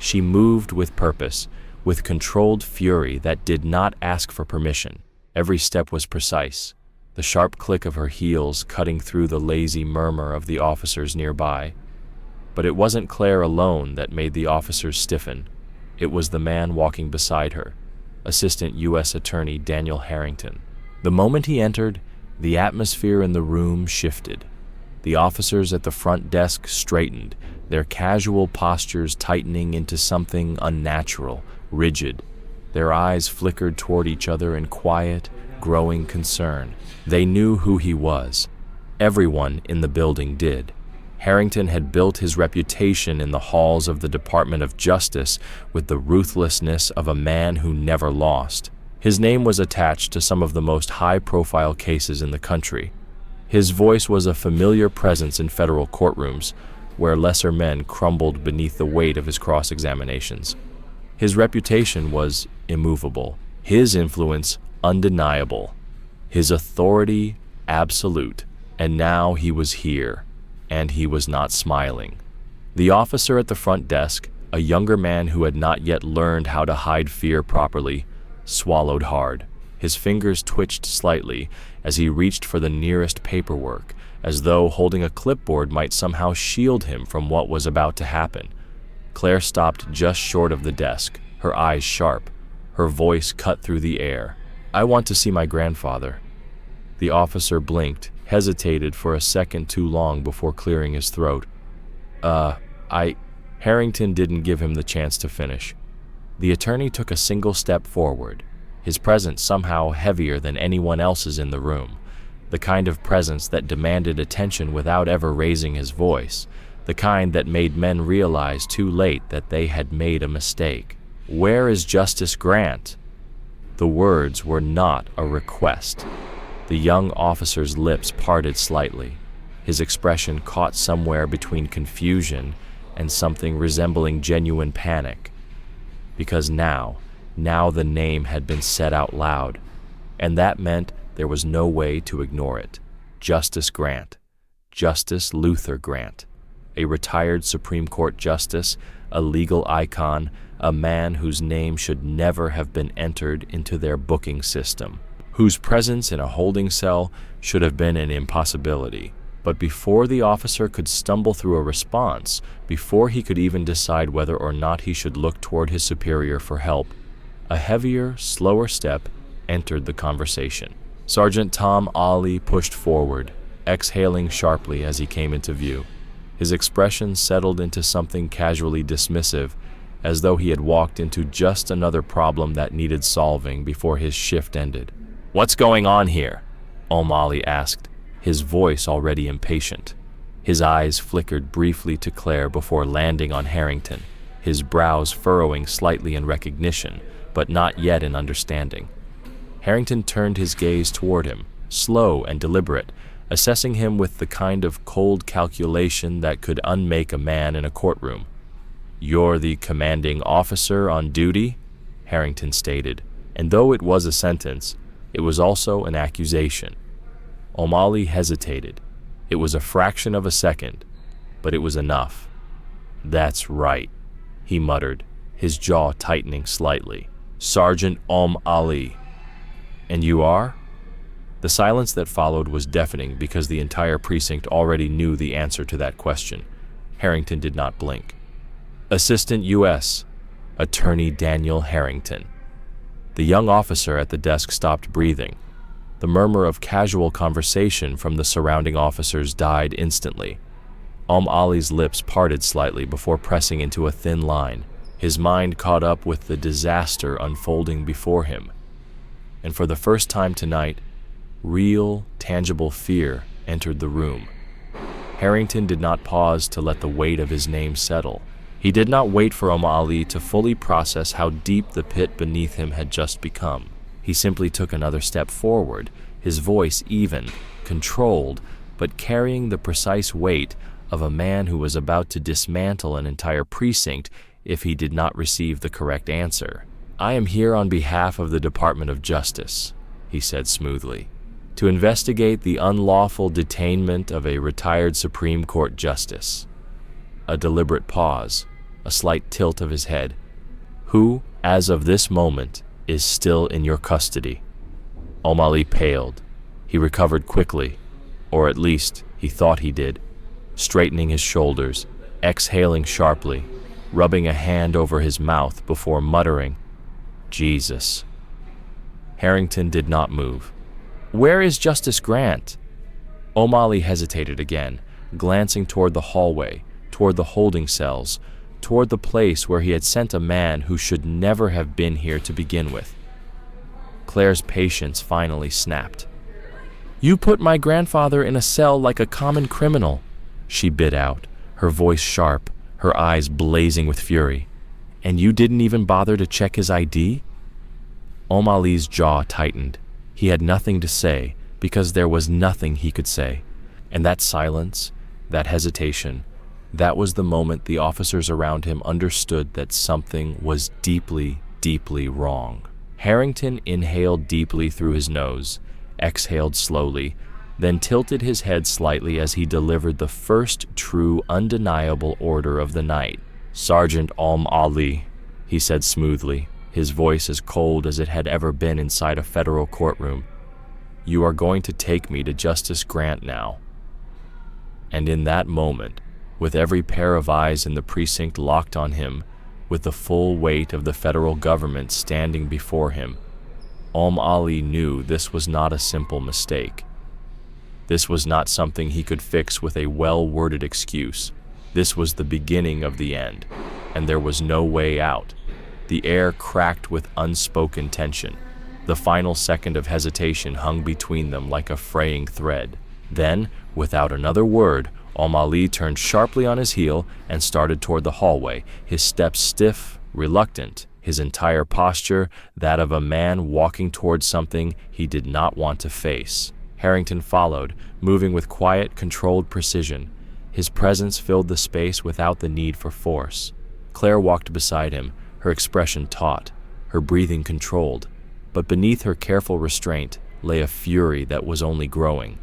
She moved with purpose, with controlled fury that did not ask for permission. Every step was precise, the sharp click of her heels cutting through the lazy murmur of the officers nearby. But it wasn't Claire alone that made the officers stiffen. It was the man walking beside her, Assistant U.S. Attorney Daniel Harrington. The moment he entered, the atmosphere in the room shifted. The officers at the front desk straightened, their casual postures tightening into something unnatural, rigid. Their eyes flickered toward each other in quiet, growing concern. They knew who he was. Everyone in the building did. Harrington had built his reputation in the halls of the Department of Justice with the ruthlessness of a man who never lost. His name was attached to some of the most high-profile cases in the country. His voice was a familiar presence in federal courtrooms, where lesser men crumbled beneath the weight of his cross-examinations. His reputation was immovable, his influence undeniable, his authority absolute, and now he was here. And he was not smiling. The officer at the front desk, a younger man who had not yet learned how to hide fear properly, swallowed hard. His fingers twitched slightly as he reached for the nearest paperwork, as though holding a clipboard might somehow shield him from what was about to happen. Claire stopped just short of the desk, her eyes sharp. Her voice cut through the air. "I want to see my grandfather." The officer blinked, hesitated for a second too long before clearing his throat. Harrington didn't give him the chance to finish. The attorney took a single step forward, his presence somehow heavier than anyone else's in the room, the kind of presence that demanded attention without ever raising his voice, the kind that made men realize too late that they had made a mistake. "Where is Justice Grant?" The words were not a request. The young officer's lips parted slightly, his expression caught somewhere between confusion and something resembling genuine panic. Because now the name had been said out loud, and that meant there was no way to ignore it. Justice Grant. Justice Luther Grant. A retired Supreme Court justice, a legal icon, a man whose name should never have been entered into their booking system, whose presence in a holding cell should have been an impossibility. But before the officer could stumble through a response, before he could even decide whether or not he should look toward his superior for help, a heavier, slower step entered the conversation. Sergeant Tom Ali pushed forward, exhaling sharply as he came into view. His expression settled into something casually dismissive, as though he had walked into just another problem that needed solving before his shift ended. "What's going on here?" Ali asked, his voice already impatient. His eyes flickered briefly to Claire before landing on Harrington, his brows furrowing slightly in recognition, but not yet in understanding. Harrington turned his gaze toward him, slow and deliberate, assessing him with the kind of cold calculation that could unmake a man in a courtroom. "You're the commanding officer on duty?" Harrington stated, and though it was a sentence, it was also an accusation. O'Malley hesitated. It was a fraction of a second, but it was enough. "That's right," he muttered, his jaw tightening slightly. "Sergeant Ali. And you are?" The silence that followed was deafening because the entire precinct already knew the answer to that question. Harrington did not blink. "Assistant U.S. Attorney Daniel Harrington." The young officer at the desk stopped breathing. The murmur of casual conversation from the surrounding officers died instantly. Ali's lips parted slightly before pressing into a thin line, his mind caught up with the disaster unfolding before him. And for the first time tonight, real, tangible fear entered the room. Harrington did not pause to let the weight of his name settle. He did not wait for Ali to fully process how deep the pit beneath him had just become. He simply took another step forward, his voice even, controlled, but carrying the precise weight of a man who was about to dismantle an entire precinct if he did not receive the correct answer. "I am here on behalf of the Department of Justice," he said smoothly, "to investigate the unlawful detainment of a retired Supreme Court justice." A deliberate pause, a slight tilt of his head. "Who, as of this moment, is still in your custody?" O'Malley paled. He recovered quickly, or at least he thought he did, straightening his shoulders, exhaling sharply, rubbing a hand over his mouth before muttering, "Jesus." Harrington did not move. "Where is Justice Grant?" O'Malley hesitated again, glancing toward the hallway, toward the holding cells, toward the place where he had sent a man who should never have been here to begin with. Claire's patience finally snapped. "You put my grandfather in a cell like a common criminal," she bit out, her voice sharp, her eyes blazing with fury. "And you didn't even bother to check his ID?" O'Malley's jaw tightened. He had nothing to say because there was nothing he could say. And that silence, that hesitation, that was the moment the officers around him understood that something was deeply, deeply wrong. Harrington inhaled deeply through his nose, exhaled slowly, then tilted his head slightly as he delivered the first true, undeniable order of the night. "Sergeant Ali," he said smoothly, his voice as cold as it had ever been inside a federal courtroom. "You are going to take me to Justice Grant now." And in that moment, with every pair of eyes in the precinct locked on him, with the full weight of the federal government standing before him, Ali knew this was not a simple mistake. This was not something he could fix with a well-worded excuse. This was the beginning of the end, and there was no way out. The air cracked with unspoken tension. The final second of hesitation hung between them like a fraying thread. Then, without another word, Ali turned sharply on his heel and started toward the hallway, his steps stiff, reluctant, his entire posture that of a man walking toward something he did not want to face. Harrington followed, moving with quiet, controlled precision. His presence filled the space without the need for force. Claire walked beside him, her expression taut, her breathing controlled, but beneath her careful restraint lay a fury that was only growing.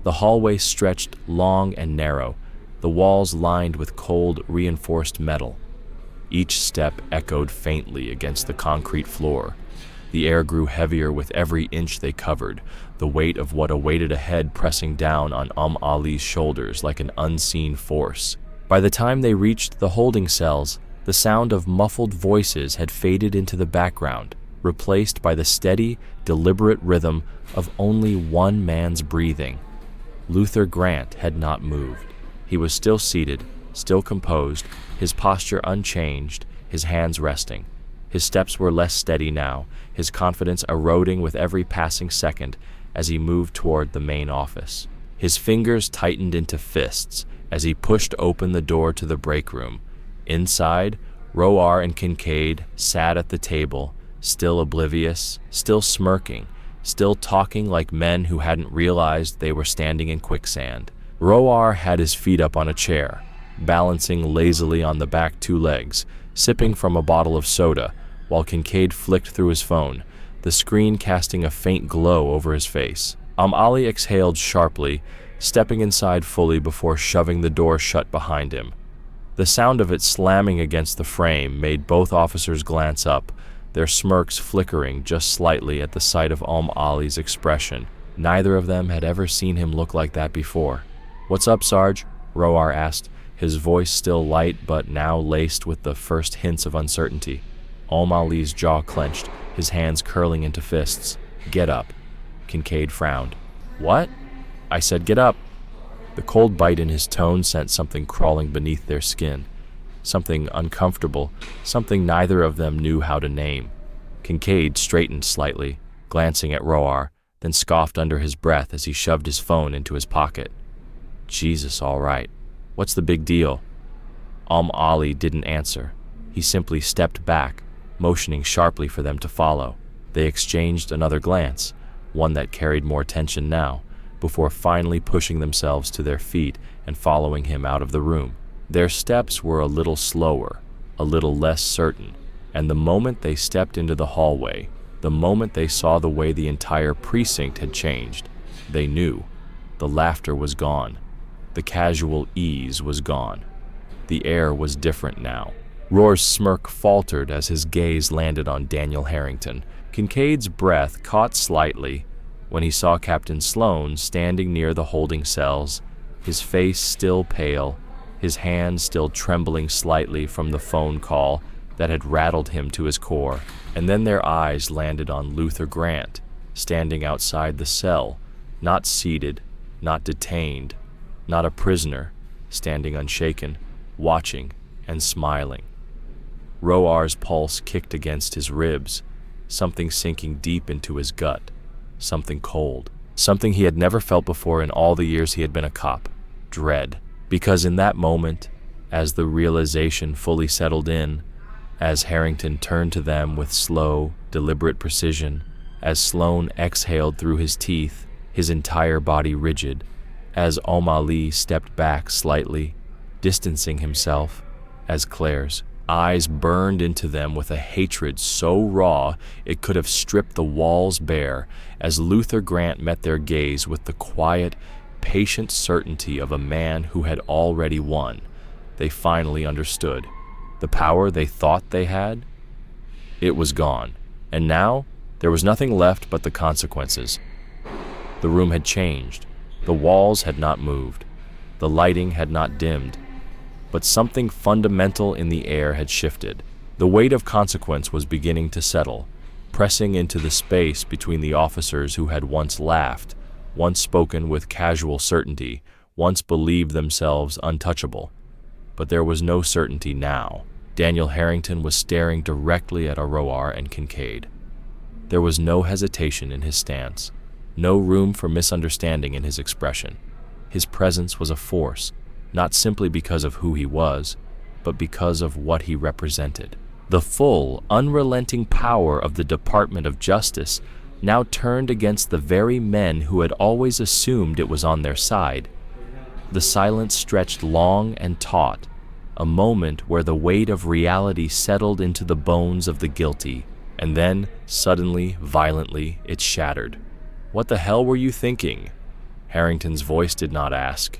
The hallway stretched long and narrow, the walls lined with cold, reinforced metal. Each step echoed faintly against the concrete floor. The air grew heavier with every inch they covered, the weight of what awaited ahead pressing down on Ali's shoulders like an unseen force. By the time they reached the holding cells, the sound of muffled voices had faded into the background, replaced by the steady, deliberate rhythm of only one man's breathing. Luther Grant had not moved. He was still seated, still composed, his posture unchanged, his hands resting. His steps were less steady now, his confidence eroding with every passing second as he moved toward the main office. His fingers tightened into fists as he pushed open the door to the break room. Inside, Roar and Kincaid sat at the table, still oblivious, still smirking, still talking like men who hadn't realized they were standing in quicksand. Roar had his feet up on a chair, balancing lazily on the back two legs, sipping from a bottle of soda, while Kincaid flicked through his phone, the screen casting a faint glow over his face. Ali exhaled sharply, stepping inside fully before shoving the door shut behind him. The sound of it slamming against the frame made both officers glance up, their smirks flickering just slightly at the sight of Ali's expression. Neither of them had ever seen him look like that before. "What's up, Sarge?" Roar asked, his voice still light but now laced with the first hints of uncertainty. Ali's jaw clenched, his hands curling into fists. "Get up." Kincaid frowned. "What?" "I said get up." The cold bite in his tone sent something crawling beneath their skin. Something uncomfortable, something neither of them knew how to name. Kincaid straightened slightly, glancing at Roar, then scoffed under his breath as he shoved his phone into his pocket. "Jesus, all right. What's the big deal?" Ali didn't answer. He simply stepped back, motioning sharply for them to follow. They exchanged another glance, one that carried more tension now, before finally pushing themselves to their feet and following him out of the room. Their steps were a little slower, a little less certain, and the moment they stepped into the hallway, the moment they saw the way the entire precinct had changed, they knew. The laughter was gone. The casual ease was gone. The air was different now. Roar's smirk faltered as his gaze landed on Daniel Harrington. Kincaid's breath caught slightly when he saw Captain Sloan standing near the holding cells, his face still pale, his hand still trembling slightly from the phone call that had rattled him to his core. And then their eyes landed on Luther Grant, standing outside the cell, not seated, not detained, not a prisoner, standing unshaken, watching and smiling. Roar's pulse kicked against his ribs, something sinking deep into his gut, something cold, something he had never felt before in all the years he had been a cop. Dread. Because in that moment, as the realization fully settled in, as Harrington turned to them with slow, deliberate precision, as Sloan exhaled through his teeth, his entire body rigid, as Ali stepped back slightly, distancing himself, as Claire's eyes burned into them with a hatred so raw it could have stripped the walls bare, as Luther Grant met their gaze with the quiet, patient certainty of a man who had already won, they finally understood. The power they thought they had It was gone, and now there was nothing left but the consequences. The room had changed. The walls had not moved. The lighting had not dimmed. But something fundamental in the air had shifted. The weight of consequence was beginning to settle, pressing into the space between the officers who had once laughed, once spoken with casual certainty, once believed themselves untouchable. But there was no certainty now. Daniel Harrington was staring directly at Aroar and Kincaid. There was no hesitation in his stance, no room for misunderstanding in his expression. His presence was a force, not simply because of who he was, but because of what he represented. The full, unrelenting power of the Department of Justice now turned against the very men who had always assumed it was on their side. The silence stretched long and taut, a moment where the weight of reality settled into the bones of the guilty, and then, suddenly, violently, it shattered. "What the hell were you thinking?" Harrington's voice did not ask.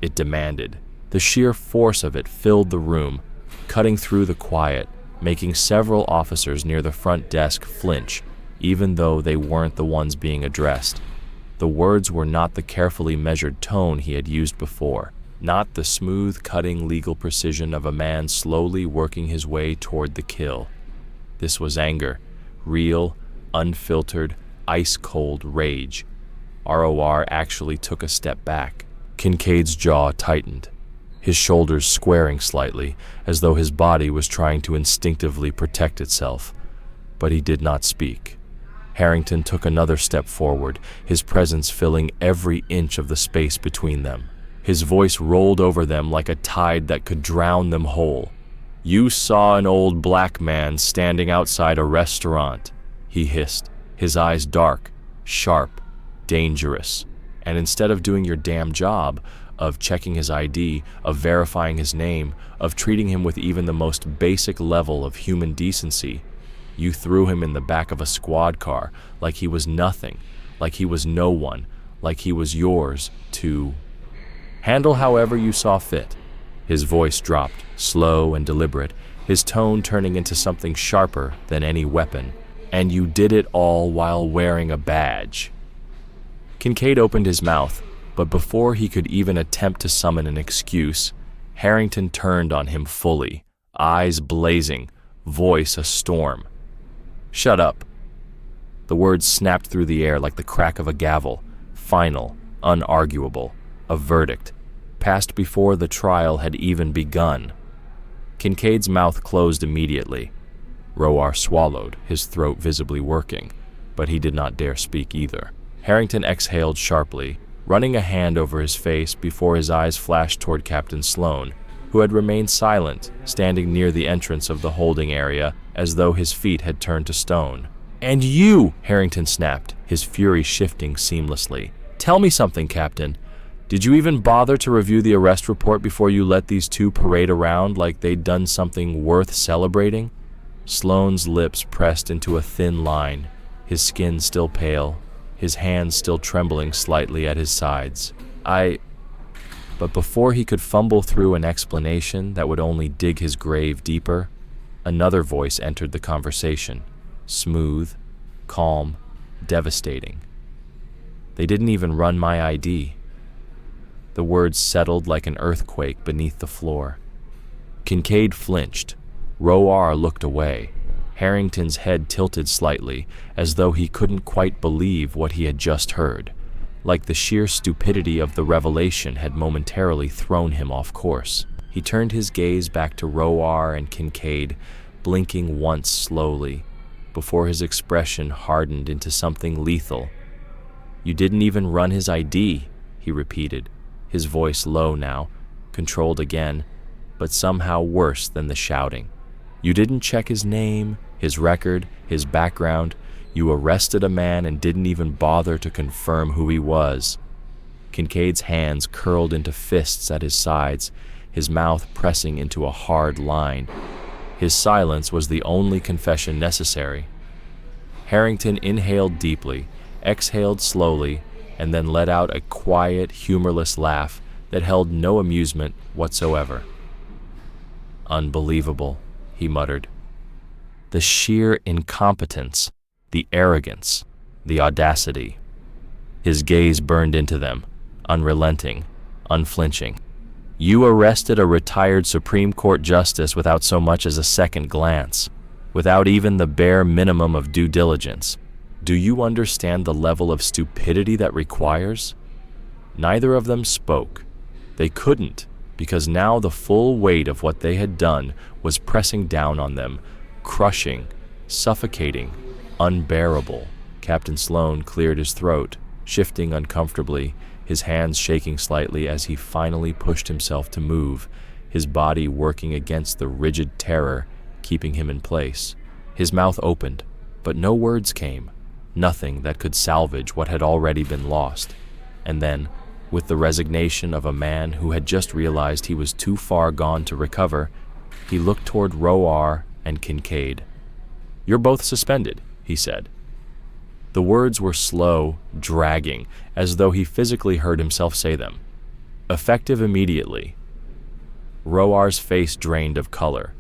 It demanded. The sheer force of it filled the room, cutting through the quiet, making several officers near the front desk flinch, even though they weren't the ones being addressed. The words were not the carefully measured tone he had used before, not the smooth, cutting legal precision of a man slowly working his way toward the kill. This was anger, real, unfiltered, ice-cold rage. Aroar actually took a step back. Kincaid's jaw tightened, his shoulders squaring slightly, as though his body was trying to instinctively protect itself. But he did not speak. Harrington took another step forward, his presence filling every inch of the space between them. His voice rolled over them like a tide that could drown them whole. "You saw an old black man standing outside a restaurant," he hissed, his eyes dark, sharp, dangerous. "And instead of doing your damn job, of checking his ID, of verifying his name, of treating him with even the most basic level of human decency, you threw him in the back of a squad car like he was nothing, like he was no one, like he was yours to handle however you saw fit." His voice dropped, slow and deliberate, his tone turning into something sharper than any weapon. "And you did it all while wearing a badge." Kincaid opened his mouth, but before he could even attempt to summon an excuse, Harrington turned on him fully, eyes blazing, voice a storm. "Shut up." The words snapped through the air like the crack of a gavel, final, unarguable, a verdict, passed before the trial had even begun. Kincaid's mouth closed immediately. Roar swallowed, his throat visibly working, but he did not dare speak either. Harrington exhaled sharply, running a hand over his face before his eyes flashed toward Captain Sloan, who had remained silent, standing near the entrance of the holding area as though his feet had turned to stone. "And you!" Harrington snapped, his fury shifting seamlessly. "Tell me something, Captain. Did you even bother to review the arrest report before you let these two parade around like they'd done something worth celebrating?" Sloane's lips pressed into a thin line, his skin still pale, his hands still trembling slightly at his sides. But before he could fumble through an explanation that would only dig his grave deeper, another voice entered the conversation, smooth, calm, devastating. "They didn't even run my ID." The words settled like an earthquake beneath the floor. Kincaid flinched. Roar looked away. Harrington's head tilted slightly, as though he couldn't quite believe what he had just heard, like the sheer stupidity of the revelation had momentarily thrown him off course. He turned his gaze back to Roar and Kincaid, blinking once slowly, before his expression hardened into something lethal. "You didn't even run his ID," he repeated, his voice low now, controlled again, but somehow worse than the shouting. "You didn't check his name, his record, his background. You arrested a man and didn't even bother to confirm who he was." Kincaid's hands curled into fists at his sides, his mouth pressing into a hard line. His silence was the only confession necessary. Harrington inhaled deeply, exhaled slowly, and then let out a quiet, humorless laugh that held no amusement whatsoever. "Unbelievable," he muttered. The sheer incompetence, the arrogance, the audacity. His gaze burned into them, unrelenting, unflinching. You arrested a retired Supreme Court justice without so much as a second glance, without even the bare minimum of due diligence. Do you understand the level of stupidity that requires? Neither of them spoke. They couldn't, because now the full weight of what they had done was pressing down on them, crushing, suffocating, unbearable. Captain Sloan cleared his throat, shifting uncomfortably, his hands shaking slightly as he finally pushed himself to move, his body working against the rigid terror, keeping him in place. His mouth opened, but no words came, nothing that could salvage what had already been lost. And then, with the resignation of a man who had just realized he was too far gone to recover, he looked toward Roar and Kincaid. "You're both suspended," he said. The words were slow, dragging, as though he physically heard himself say them. Effective immediately. Roar's face drained of color.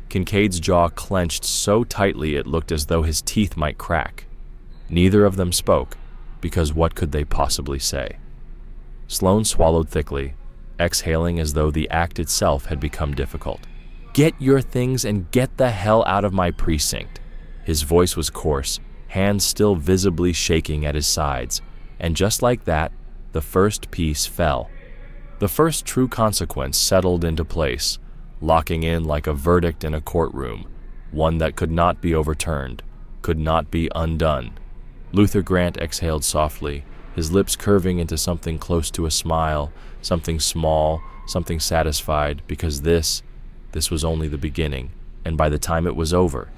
Kincaid's jaw clenched so tightly it looked as though his teeth might crack. Neither of them spoke, because what could they possibly say? Sloan swallowed thickly, exhaling as though the act itself had become difficult. "Get your things and get the hell out of my precinct." His voice was coarse, hands still visibly shaking at his sides, and just like that, the first piece fell. The first true consequence settled into place, locking in like a verdict in a courtroom, one that could not be overturned, could not be undone. Luther Grant exhaled softly, his lips curving into something close to a smile, something small, something satisfied, because this was only the beginning, and by the time it was over,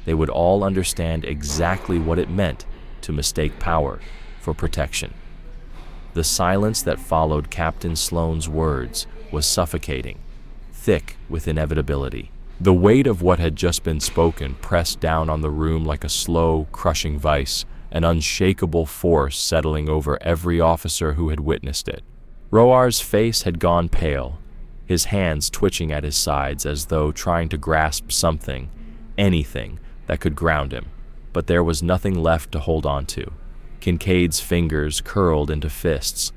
they would all understand exactly what it meant to mistake power for protection. The silence that followed Captain Sloan's words was suffocating, thick with inevitability. The weight of what had just been spoken pressed down on the room like a slow, crushing vice, an unshakable force settling over every officer who had witnessed it. Roar's face had gone pale, his hands twitching at his sides as though trying to grasp something, anything, that could ground him, but there was nothing left to hold on to. Kincaid's fingers curled into fists,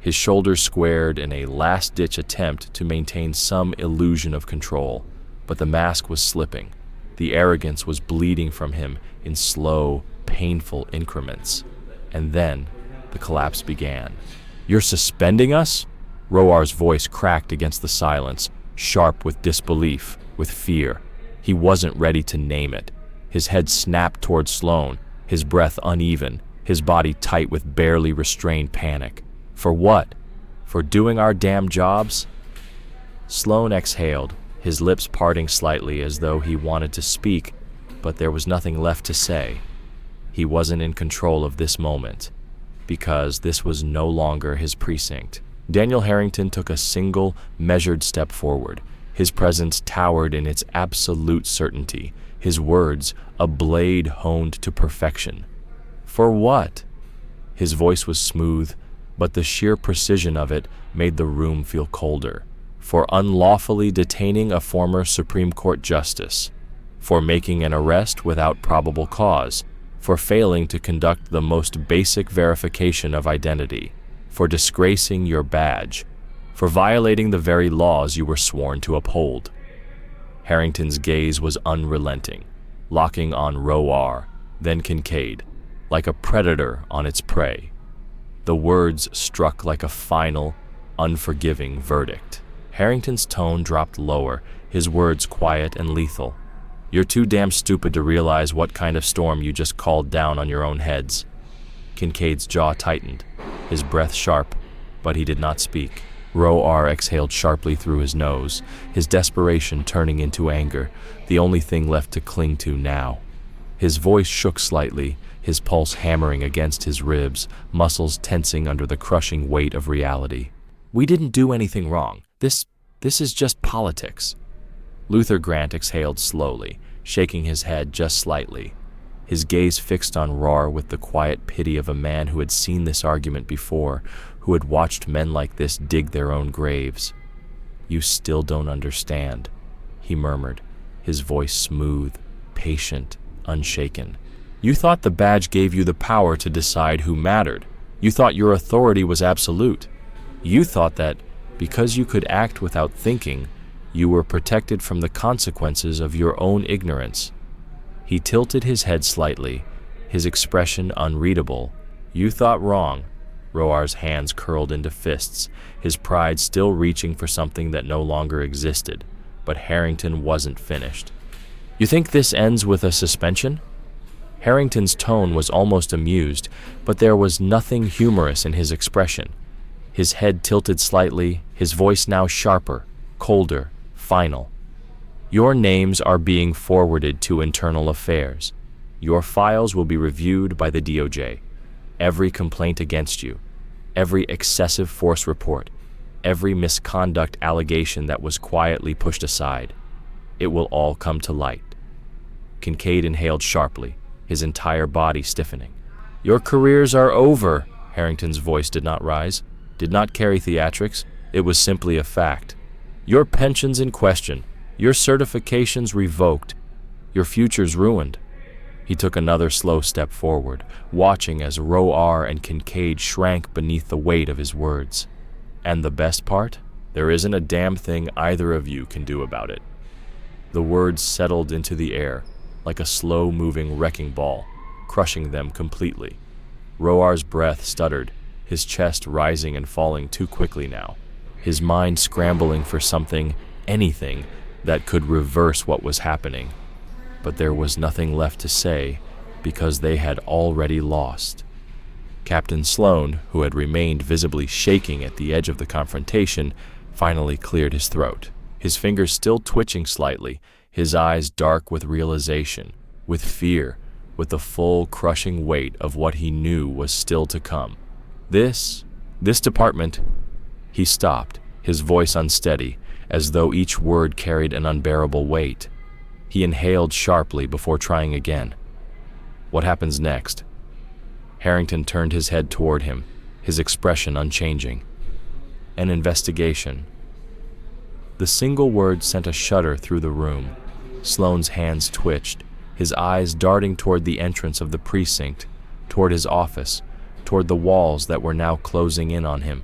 his shoulders squared in a last-ditch attempt to maintain some illusion of control, but the mask was slipping. The arrogance was bleeding from him in slow, painful increments. And then the collapse began. "You're suspending us?" Roar's voice cracked against the silence, sharp with disbelief, with fear. He wasn't ready to name it. His head snapped toward Sloan, his breath uneven, his body tight with barely restrained panic. For what? For doing our damn jobs? Sloan exhaled, his lips parting slightly as though he wanted to speak, but there was nothing left to say. He wasn't in control of this moment, because this was no longer his precinct. Daniel Harrington took a single, measured step forward. His presence towered in its absolute certainty, his words a blade honed to perfection. For what? His voice was smooth, but the sheer precision of it made the room feel colder. For unlawfully detaining a former Supreme Court justice, for making an arrest without probable cause, for failing to conduct the most basic verification of identity, for disgracing your badge, for violating the very laws you were sworn to uphold. Harrington's gaze was unrelenting, locking on Roar, then Kincaid, like a predator on its prey. The words struck like a final, unforgiving verdict. Harrington's tone dropped lower, his words quiet and lethal. "You're too damn stupid to realize what kind of storm you just called down on your own heads." Kincaid's jaw tightened, his breath sharp, but he did not speak. Roar exhaled sharply through his nose, his desperation turning into anger, the only thing left to cling to now. His voice shook slightly, his pulse hammering against his ribs, muscles tensing under the crushing weight of reality. "We didn't do anything wrong. This is just politics." Luther Grant exhaled slowly, shaking his head just slightly, his gaze fixed on Roar with the quiet pity of a man who had seen this argument before, who had watched men like this dig their own graves. "You still don't understand," he murmured, his voice smooth, patient, unshaken. You thought the badge gave you the power to decide who mattered. You thought your authority was absolute. You thought that because you could act without thinking, you were protected from the consequences of your own ignorance. He tilted his head slightly, his expression unreadable. You thought wrong. Roar's hands curled into fists, his pride still reaching for something that no longer existed. But Harrington wasn't finished. You think this ends with a suspension? Harrington's tone was almost amused, but there was nothing humorous in his expression. His head tilted slightly, his voice now sharper, colder, final. Your names are being forwarded to Internal Affairs. Your files will be reviewed by the DOJ. Every complaint against you, every excessive force report, every misconduct allegation that was quietly pushed aside, it will all come to light. Kincaid inhaled sharply, his entire body stiffening. Your careers are over. Harrington's voice did not rise, did not carry theatrics. It was simply a fact. Your pensions in question, your certifications revoked, your futures ruined. He took another slow step forward, watching as Roar and Kincaid shrank beneath the weight of his words. And the best part? There isn't a damn thing either of you can do about it. The words settled into the air, like a slow-moving wrecking ball, crushing them completely. Roar's breath stuttered, his chest rising and falling too quickly now, his mind scrambling for something, anything, that could reverse what was happening. But there was nothing left to say, because they had already lost. Captain Sloan, who had remained visibly shaking at the edge of the confrontation, finally cleared his throat, his fingers still twitching slightly, his eyes dark with realization, with fear, with the full crushing weight of what he knew was still to come. This department. He stopped, his voice unsteady, as though each word carried an unbearable weight. He inhaled sharply before trying again. What happens next? Harrington turned his head toward him, his expression unchanging. An investigation. The single word sent a shudder through the room. Sloane's hands twitched, his eyes darting toward the entrance of the precinct, toward his office, toward the walls that were now closing in on him.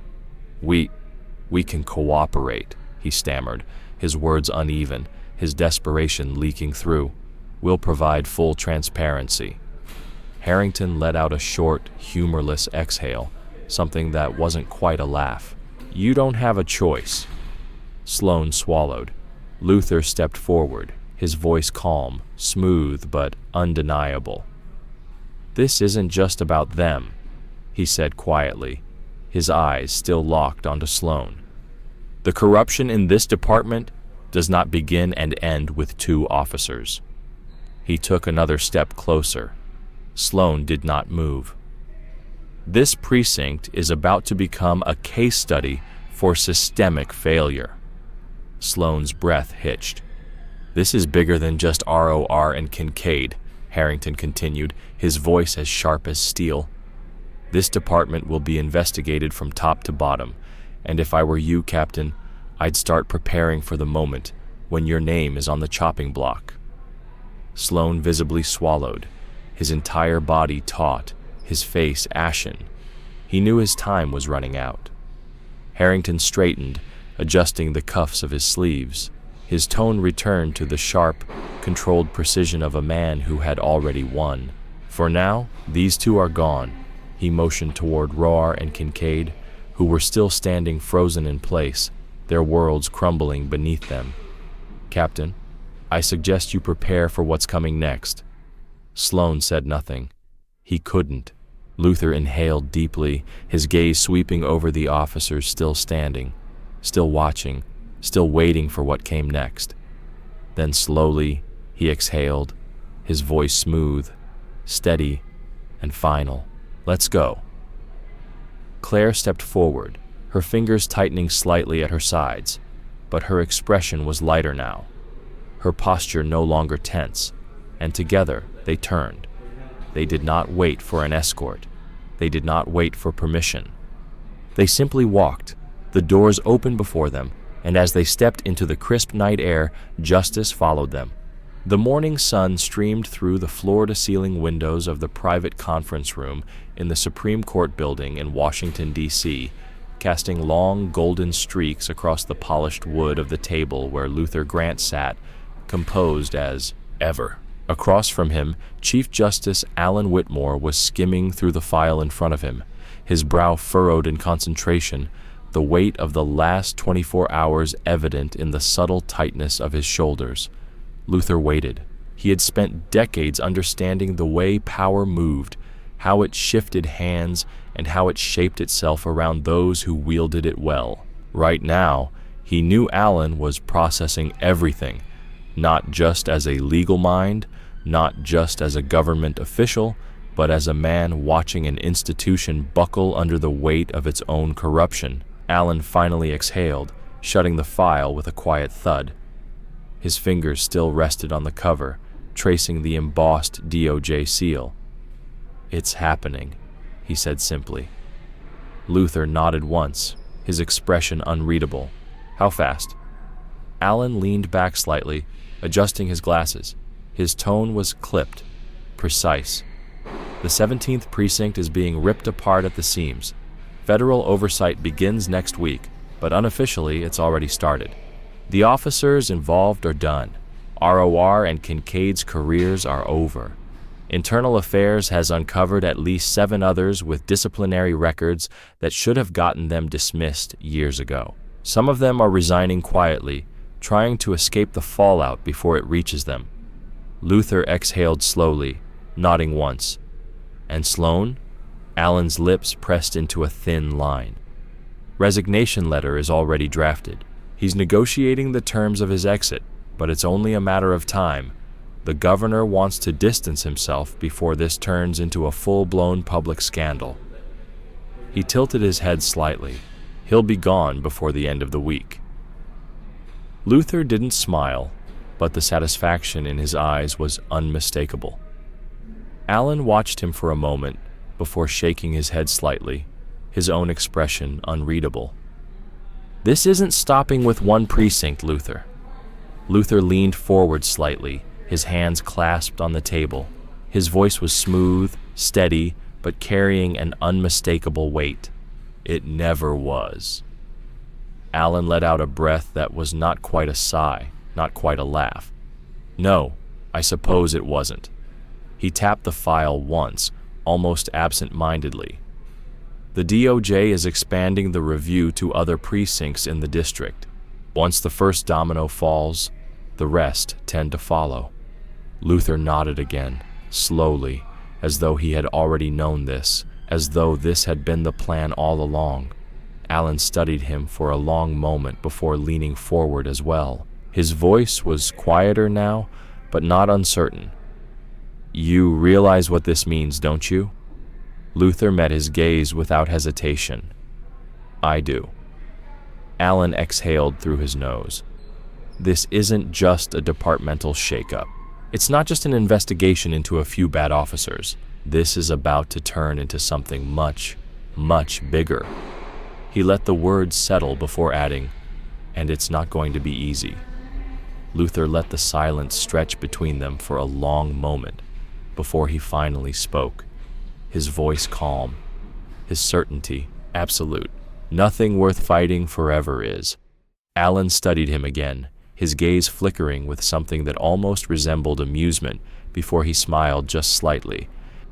We can cooperate, he stammered, his words uneven, his desperation leaking through. We'll provide full transparency. Harrington let out a short, humorless exhale, something that wasn't quite a laugh. You don't have a choice. Sloane swallowed. Luther stepped forward, his voice calm, smooth but undeniable. This isn't just about them, he said quietly, his eyes still locked onto Sloane. The corruption in this department does not begin and end with 2 officers. He took another step closer. Sloane did not move. This precinct is about to become a case study for systemic failure. Sloane's breath hitched. This is bigger than just ROR and Kincaid, Harrington continued, his voice as sharp as steel. This department will be investigated from top to bottom, and if I were you, Captain, I'd start preparing for the moment when your name is on the chopping block. Sloane visibly swallowed, his entire body taut, his face ashen. He knew his time was running out. Harrington straightened, adjusting the cuffs of his sleeves. His tone returned to the sharp, controlled precision of a man who had already won. For now, these 2 are gone. He motioned toward Roar and Kincaid, who were still standing frozen in place, their worlds crumbling beneath them. Captain, I suggest you prepare for what's coming next. Sloane said nothing. He couldn't. Luther inhaled deeply, his gaze sweeping over the officers still standing, still watching, still waiting for what came next. Then slowly, he exhaled, his voice smooth, steady, and final. Let's go. Claire stepped forward, her fingers tightening slightly at her sides, but her expression was lighter now, her posture no longer tense, and together they turned. They did not wait for an escort. They did not wait for permission. They simply walked, the doors open before them, and as they stepped into the crisp night air, justice followed them. The morning sun streamed through the floor-to-ceiling windows of the private conference room in the Supreme Court building in Washington, D.C., casting long golden streaks across the polished wood of the table where Luther Grant sat, composed as ever. Across from him, Chief Justice Alan Whitmore was skimming through the file in front of him, his brow furrowed in concentration, the weight of the last 24 hours evident in the subtle tightness of his shoulders. Luther waited. He had spent decades understanding the way power moved, how it shifted hands, and how it shaped itself around those who wielded it well. Right now, he knew Alan was processing everything, not just as a legal mind, not just as a government official, but as a man watching an institution buckle under the weight of its own corruption. Alan finally exhaled, shutting the file with a quiet thud. His fingers still rested on the cover, tracing the embossed DOJ seal. "It's happening," he said simply. Luther nodded once, his expression unreadable. "How fast?" Alan leaned back slightly, adjusting his glasses. His tone was clipped, precise. "The 17th precinct is being ripped apart at the seams. Federal oversight begins next week, but unofficially it's already started. The officers involved are done. ROR and Kincaid's careers are over. Internal Affairs has uncovered at least 7 others with disciplinary records that should have gotten them dismissed years ago. Some of them are resigning quietly, trying to escape the fallout before it reaches them." Luther exhaled slowly, nodding once. "And Sloan?" Alan's lips pressed into a thin line. "Resignation letter is already drafted. He's negotiating the terms of his exit, but it's only a matter of time. The governor wants to distance himself before this turns into a full-blown public scandal." He tilted his head slightly. "He'll be gone before the end of the week." Luther didn't smile, but the satisfaction in his eyes was unmistakable. Alan watched him for a moment before shaking his head slightly, his own expression unreadable. "This isn't stopping with one precinct, Luther." Luther leaned forward slightly, his hands clasped on the table. His voice was smooth, steady, but carrying an unmistakable weight. "It never was." Alan let out a breath that was not quite a sigh, not quite a laugh. "No, I suppose it wasn't." He tapped the file once, almost absent-mindedly. "The DOJ is expanding the review to other precincts in the district. Once the first domino falls, the rest tend to follow." Luther nodded again, slowly, as though he had already known this, as though this had been the plan all along. Alan studied him for a long moment before leaning forward as well. His voice was quieter now, but not uncertain. "You realize what this means, don't you?" Luther met his gaze without hesitation. "I do." Alan exhaled through his nose. "This isn't just a departmental shakeup. It's not just an investigation into a few bad officers. This is about to turn into something much, much bigger." He let the words settle before adding, "And it's not going to be easy." Luther let the silence stretch between them for a long moment before he finally spoke, his voice calm, his certainty absolute. "Nothing worth fighting forever is." Alan studied him again, his gaze flickering with something that almost resembled amusement before he smiled just slightly.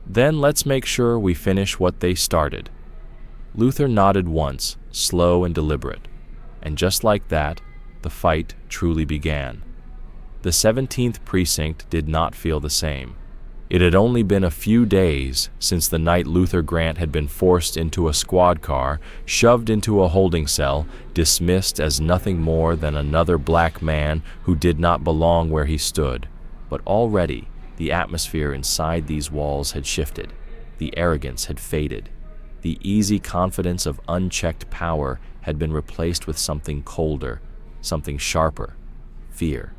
"Then let's make sure we finish what they started." Luther nodded once, slow and deliberate, and just like that, the fight truly began. The 17th precinct did not feel the same. It had only been a few days since the night Luther Grant had been forced into a squad car, shoved into a holding cell, dismissed as nothing more than another black man who did not belong where he stood. But already, the atmosphere inside these walls had shifted. The arrogance had faded. The easy confidence of unchecked power had been replaced with something colder, something sharper: fear.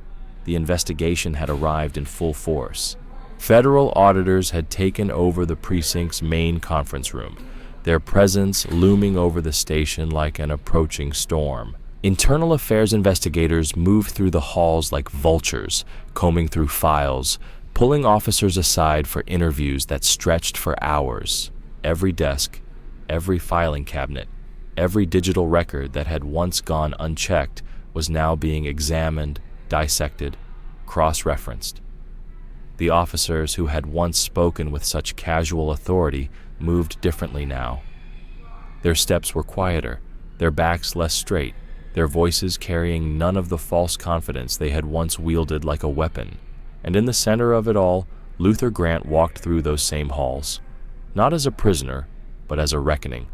The investigation had arrived in full force. Federal auditors had taken over the precinct's main conference room, their presence looming over the station like an approaching storm. Internal affairs investigators moved through the halls like vultures, combing through files, pulling officers aside for interviews that stretched for hours. Every desk, every filing cabinet, every digital record that had once gone unchecked was now being examined, dissected, cross-referenced. The officers who had once spoken with such casual authority moved differently now. Their steps were quieter, their backs less straight, their voices carrying none of the false confidence they had once wielded like a weapon. And in the center of it all, Luther Grant walked through those same halls, not as a prisoner, but as a reckoning.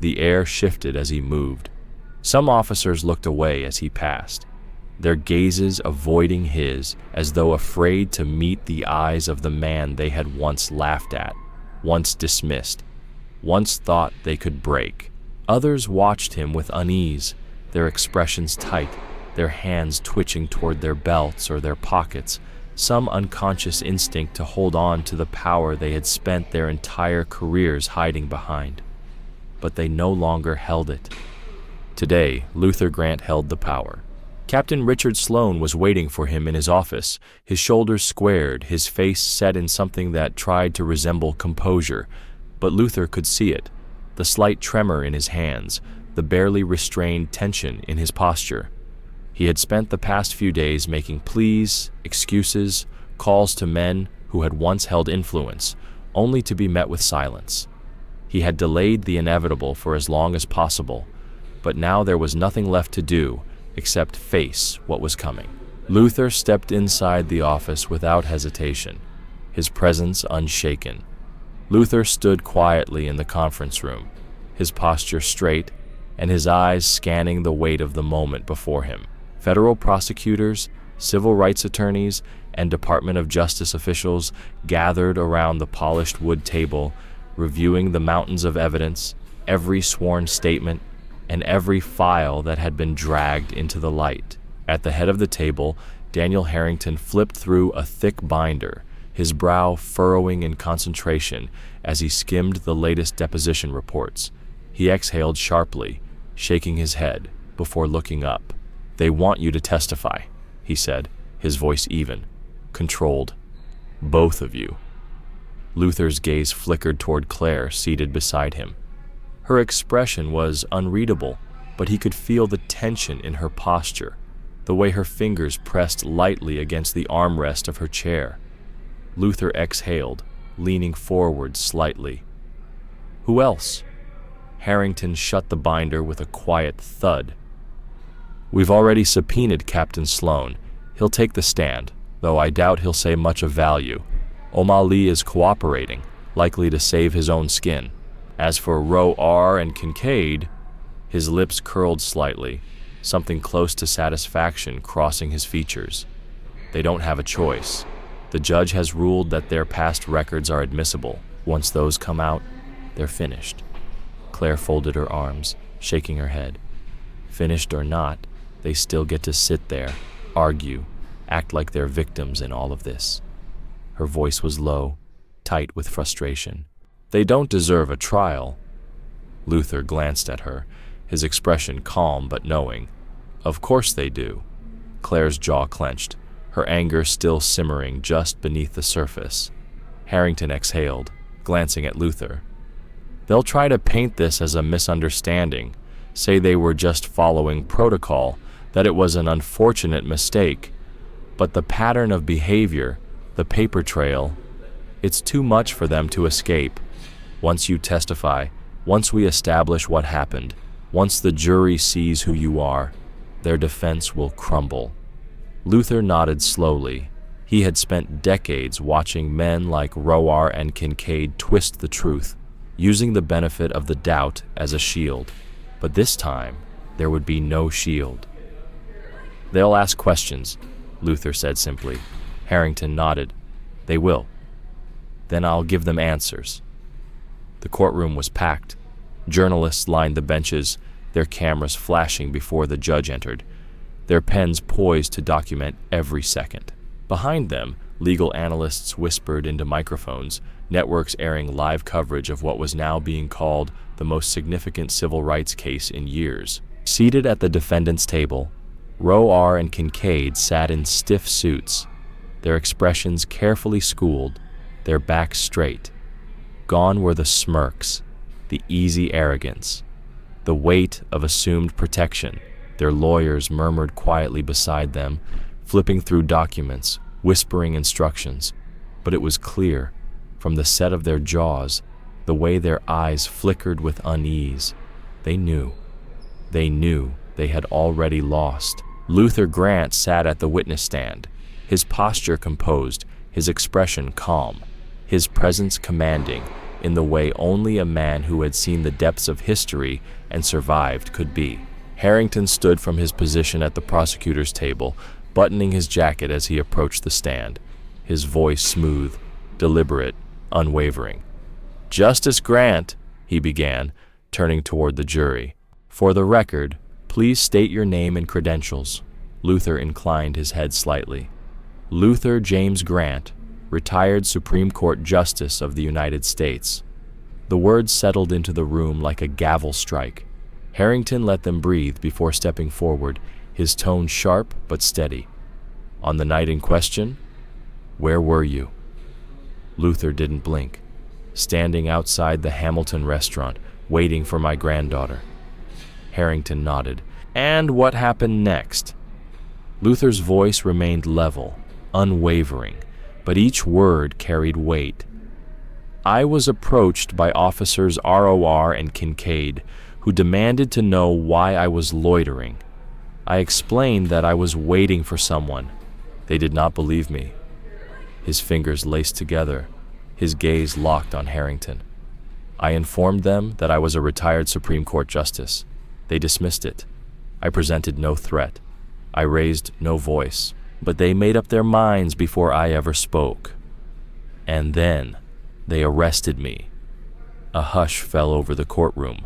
The air shifted as he moved. Some officers looked away as he passed, their gazes avoiding his as though afraid to meet the eyes of the man they had once laughed at, once dismissed, once thought they could break. Others watched him with unease, their expressions tight, their hands twitching toward their belts or their pockets, some unconscious instinct to hold on to the power they had spent their entire careers hiding behind. But they no longer held it. Today, Luther Grant held the power. Captain Richard Sloan was waiting for him in his office, his shoulders squared, his face set in something that tried to resemble composure, but Luther could see it, the slight tremor in his hands, the barely restrained tension in his posture. He had spent the past few days making pleas, excuses, calls to men who had once held influence, only to be met with silence. He had delayed the inevitable for as long as possible, but now there was nothing left to do except face what was coming. Luther stepped inside the office without hesitation, his presence unshaken. Luther stood quietly in the conference room, his posture straight and his eyes scanning the weight of the moment before him. Federal prosecutors, civil rights attorneys, and Department of Justice officials gathered around the polished wood table, reviewing the mountains of evidence, every sworn statement, and every file that had been dragged into the light. At the head of the table, Daniel Harrington flipped through a thick binder, his brow furrowing in concentration as he skimmed the latest deposition reports. He exhaled sharply, shaking his head, before looking up. "They want you to testify," he said, his voice even, controlled. "Both of you." Luther's gaze flickered toward Claire, seated beside him. Her expression was unreadable, but he could feel the tension in her posture, the way her fingers pressed lightly against the armrest of her chair. Luther exhaled, leaning forward slightly. "Who else?" Harrington shut the binder with a quiet thud. "We've already subpoenaed Captain Sloan. He'll take the stand, though I doubt he'll say much of value. O'Malley is cooperating, likely to save his own skin. As for Roe R. and Kincaid," his lips curled slightly, something close to satisfaction crossing his features. "They don't have a choice. The judge has ruled that their past records are admissible. Once those come out, they're finished." Claire folded her arms, shaking her head. Finished or not, they still get to sit there, argue, act like they're victims in all of this. Her voice was low, tight with frustration. "They don't deserve a trial." Luther glanced at her, his expression calm but knowing. "Of course they do." Claire's jaw clenched, her anger still simmering just beneath the surface. Harrington exhaled, glancing at Luther. "They'll try to paint this as a misunderstanding, say they were just following protocol, that it was an unfortunate mistake. But the pattern of behavior, the paper trail, it's too much for them to escape. Once you testify, once we establish what happened, once the jury sees who you are, their defense will crumble." Luther nodded slowly. He had spent decades watching men like Roar and Kincaid twist the truth, using the benefit of the doubt as a shield. But this time, there would be no shield. "They'll ask questions," Luther said simply. Harrington nodded. "They will. Then I'll give them answers." The courtroom was packed. Journalists lined the benches, their cameras flashing before the judge entered, their pens poised to document every second. Behind them, legal analysts whispered into microphones, networks airing live coverage of what was now being called the most significant civil rights case in years. Seated at the defendant's table, Roar and Kincaid sat in stiff suits, their expressions carefully schooled, their backs straight. Gone were the smirks, the easy arrogance, the weight of assumed protection. Their lawyers murmured quietly beside them, flipping through documents, whispering instructions. But it was clear, from the set of their jaws, the way their eyes flickered with unease. They knew they had already lost. Luther Grant sat at the witness stand, his posture composed, his expression calm, his presence commanding, in the way only a man who had seen the depths of history and survived could be. Harrington stood from his position at the prosecutor's table, buttoning his jacket as he approached the stand, his voice smooth, deliberate, unwavering. "Justice Grant," he began, turning toward the jury. "For the record, please state your name and credentials." Luther inclined his head slightly. "Luther James Grant, retired Supreme Court Justice of the United States." The words settled into the room like a gavel strike. Harrington let them breathe before stepping forward, his tone sharp but steady. "On the night in question, where were you?" Luther didn't blink. "Standing outside the Hamilton restaurant, waiting for my granddaughter." Harrington nodded. "And what happened next?" Luther's voice remained level, unwavering, but each word carried weight. "I was approached by officers ROR and Kincaid, who demanded to know why I was loitering. I explained that I was waiting for someone. They did not believe me." His fingers laced together, his gaze locked on Harrington. "I informed them that I was a retired Supreme Court Justice. They dismissed it. I presented no threat. I raised no voice. But they made up their minds before I ever spoke. And then they arrested me." A hush fell over the courtroom.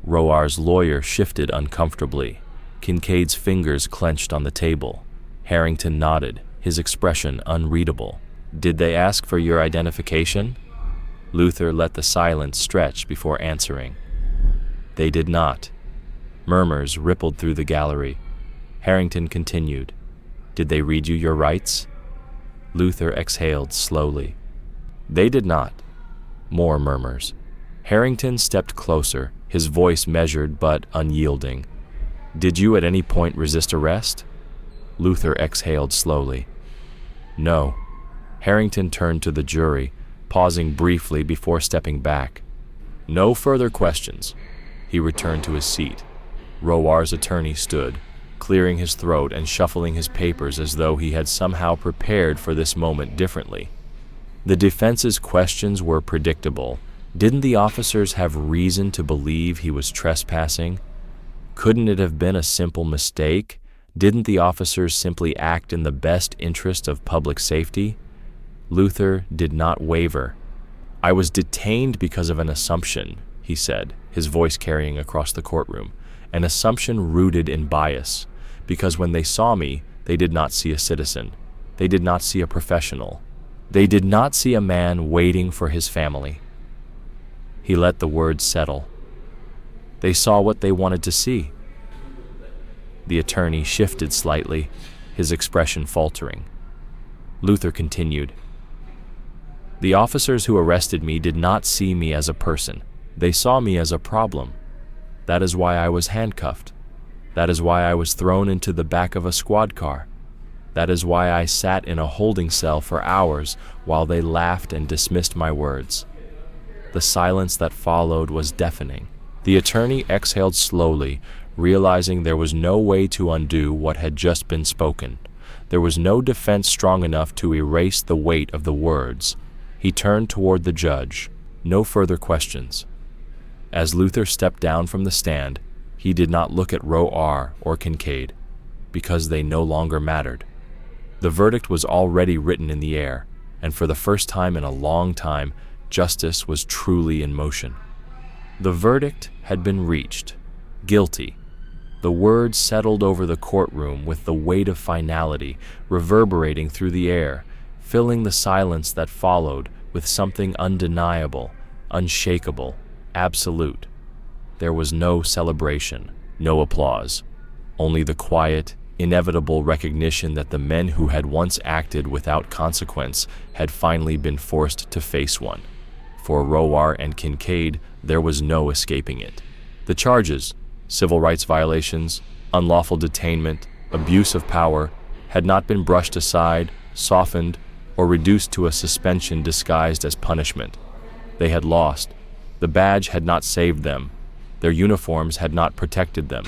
Roar's lawyer shifted uncomfortably. Kincaid's fingers clenched on the table. Harrington nodded, his expression unreadable. "Did they ask for your identification?" Luther let the silence stretch before answering. "They did not." Murmurs rippled through the gallery. Harrington continued. "Did they read you your rights?" Luther exhaled slowly. "They did not." More murmurs. Harrington stepped closer, his voice measured but unyielding. "Did you at any point resist arrest?" Luther exhaled slowly. "No." Harrington turned to the jury, pausing briefly before stepping back. "No further questions." He returned to his seat. Roar's attorney stood, clearing his throat and shuffling his papers as though he had somehow prepared for this moment differently. The defense's questions were predictable. Didn't the officers have reason to believe he was trespassing? Couldn't it have been a simple mistake? Didn't the officers simply act in the best interest of public safety? Luther did not waver. "I was detained because of an assumption," he said, his voice carrying across the courtroom. "An assumption rooted in bias, because when they saw me, they did not see a citizen. They did not see a professional. They did not see a man waiting for his family." He let the words settle. "They saw what they wanted to see." The attorney shifted slightly, his expression faltering. Luther continued. "The officers who arrested me did not see me as a person. They saw me as a problem. That is why I was handcuffed. That is why I was thrown into the back of a squad car. That is why I sat in a holding cell for hours while they laughed and dismissed my words." The silence that followed was deafening. The attorney exhaled slowly, realizing there was no way to undo what had just been spoken. There was no defense strong enough to erase the weight of the words. He turned toward the judge. No further questions. As Luther stepped down from the stand, he did not look at Roar or Kincaid, because they no longer mattered. The verdict was already written in the air, and for the first time in a long time, justice was truly in motion. The verdict had been reached. Guilty. The words settled over the courtroom with the weight of finality, reverberating through the air, filling the silence that followed with something undeniable, unshakable, absolute. There was no celebration, No applause, only the quiet, inevitable recognition that the men who had once acted without consequence had finally been forced to face one. For Rowar and Kincaid, there was no escaping it. The charges, civil rights violations, unlawful detainment, abuse of power, had not been brushed aside, softened, or reduced to a suspension disguised as punishment. They had lost. The badge had not saved them. Their uniforms had not protected them.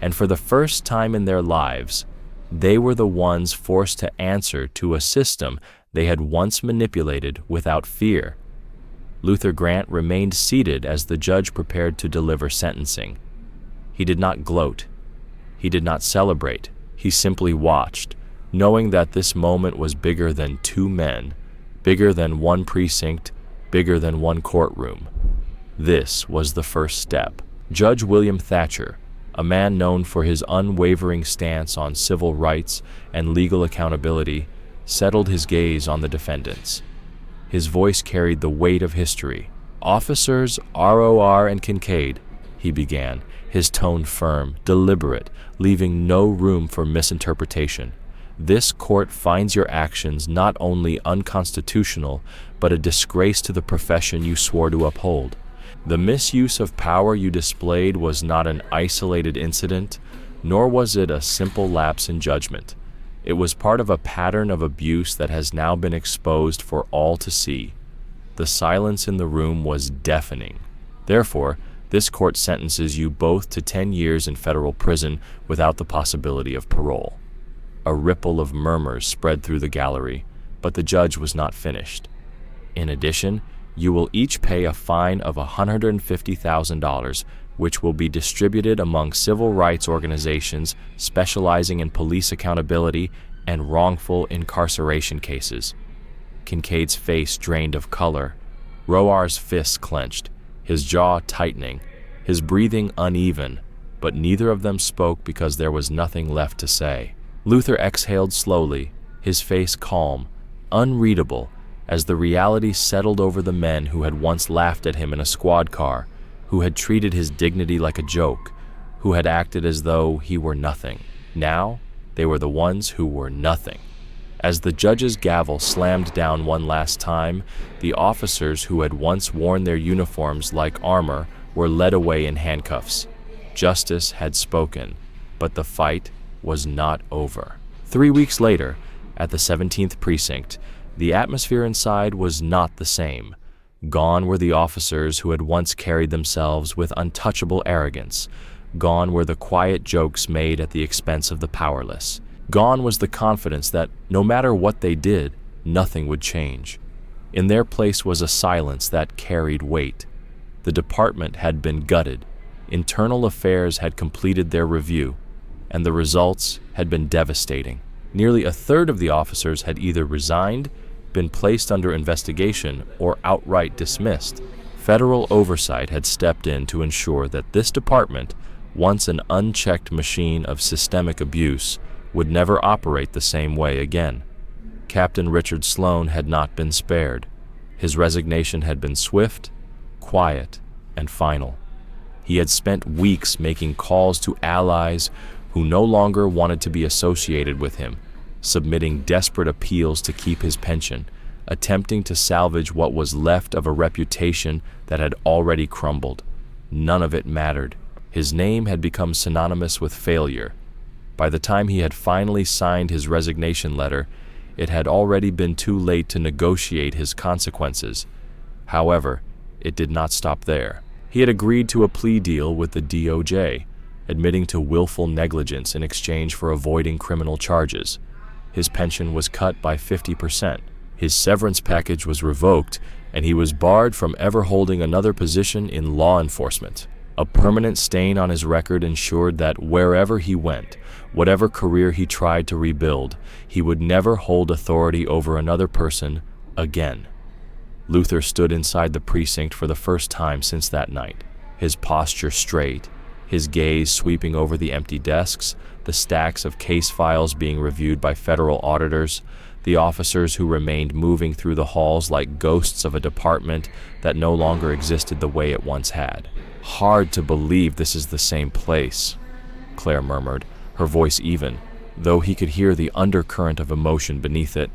And for the first time in their lives, they were the ones forced to answer to a system they had once manipulated without fear. Luther Grant remained seated as the judge prepared to deliver sentencing. He did not gloat. He did not celebrate. He simply watched, knowing that this moment was bigger than two men, bigger than one precinct, bigger than one courtroom. This was the first step. Judge William Thatcher, a man known for his unwavering stance on civil rights and legal accountability, settled his gaze on the defendants. His voice carried the weight of history. "Officers ROR and Kincaid," he began, his tone firm, deliberate, leaving no room for misinterpretation. "This court finds your actions not only unconstitutional, but a disgrace to the profession you swore to uphold. The misuse of power you displayed was not an isolated incident, nor was it a simple lapse in judgment. It was part of a pattern of abuse that has now been exposed for all to see. The silence in the room was deafening. Therefore, this court sentences you both to 10 years in federal prison without the possibility of parole." A ripple of murmurs spread through the gallery, but the judge was not finished. "In addition, you will each pay a fine of $150,000, which will be distributed among civil rights organizations specializing in police accountability and wrongful incarceration cases." Kincaid's face drained of color. Rowar's fists clenched, his jaw tightening, his breathing uneven, but neither of them spoke because there was nothing left to say. Luther exhaled slowly, his face calm, unreadable, as the reality settled over the men who had once laughed at him in a squad car, who had treated his dignity like a joke, who had acted as though he were nothing. Now, they were the ones who were nothing. As the judge's gavel slammed down one last time, the officers who had once worn their uniforms like armor were led away in handcuffs. Justice had spoken, but the fight was not over. 3 weeks later, at the 17th precinct, the atmosphere inside was not the same. Gone were the officers who had once carried themselves with untouchable arrogance. Gone were the quiet jokes made at the expense of the powerless. Gone was the confidence that, no matter what they did, nothing would change. In their place was a silence that carried weight. The department had been gutted. Internal affairs had completed their review, and the results had been devastating. Nearly a third of the officers had either resigned, been placed under investigation, or outright dismissed. Federal oversight had stepped in to ensure that this department, once an unchecked machine of systemic abuse, would never operate the same way again. Captain Richard Sloan had not been spared. His resignation had been swift, quiet, and final. He had spent weeks making calls to allies who no longer wanted to be associated with him, submitting desperate appeals to keep his pension, attempting to salvage what was left of a reputation that had already crumbled. None of it mattered. His name had become synonymous with failure. By the time he had finally signed his resignation letter, it had already been too late to negotiate his consequences. However, it did not stop there. He had agreed to a plea deal with the DOJ, admitting to willful negligence in exchange for avoiding criminal charges. His pension was cut by 50%. His severance package was revoked, and he was barred from ever holding another position in law enforcement. A permanent stain on his record ensured that wherever he went, whatever career he tried to rebuild, he would never hold authority over another person again. Luther stood inside the precinct for the first time since that night, his posture straight, his gaze sweeping over the empty desks, the stacks of case files being reviewed by federal auditors, the officers who remained moving through the halls like ghosts of a department that no longer existed the way it once had. Hard to believe this is the same place. Claire murmured, her voice even, though he could hear the undercurrent of emotion beneath it,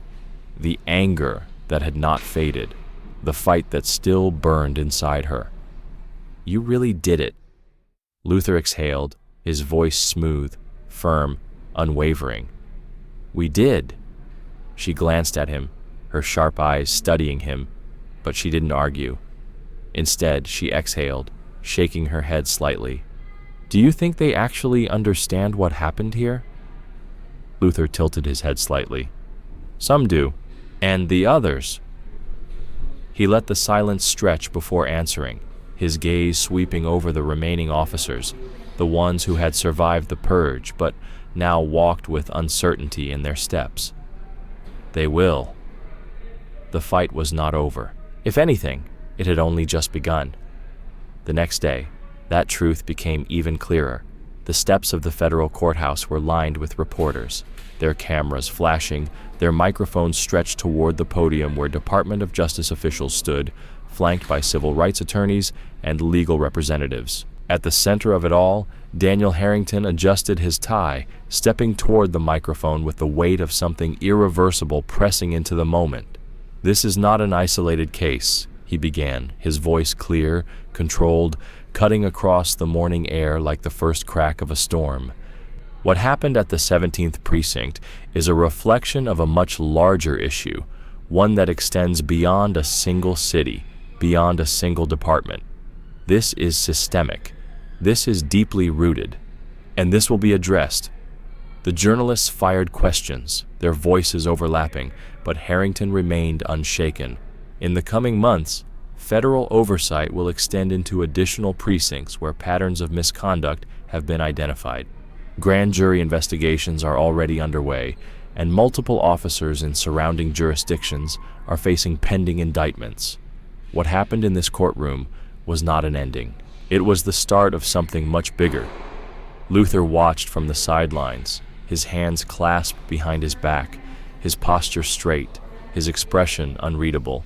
the anger that had not faded, the fight that still burned inside her. You really did it. Luther exhaled, his voice smooth, firm, unwavering. We did. She glanced at him, her sharp eyes studying him, but she didn't argue. Instead, she exhaled, shaking her head slightly. Do you think they actually understand what happened here? Luther tilted his head slightly. Some do. And the others? He let the silence stretch before answering, his gaze sweeping over the remaining officers, the ones who had survived the purge but now walked with uncertainty in their steps. They will. The fight was not over. If anything, it had only just begun. The next day, that truth became even clearer. The steps of the federal courthouse were lined with reporters, their cameras flashing, their microphones stretched toward the podium where Department of Justice officials stood, flanked by civil rights attorneys and legal representatives. At the center of it all, Daniel Harrington adjusted his tie, stepping toward the microphone with the weight of something irreversible pressing into the moment. This is not an isolated case, he began, his voice clear, controlled, cutting across the morning air like the first crack of a storm. What happened at the 17th Precinct is a reflection of a much larger issue, one that extends beyond a single city, beyond a single department. This is systemic. This is deeply rooted. And this will be addressed. The journalists fired questions, their voices overlapping, but Harrington remained unshaken. In the coming months, federal oversight will extend into additional precincts where patterns of misconduct have been identified. Grand jury investigations are already underway, and multiple officers in surrounding jurisdictions are facing pending indictments. What happened in this courtroom was not an ending. It was the start of something much bigger. Luther watched from the sidelines, his hands clasped behind his back, his posture straight, his expression unreadable.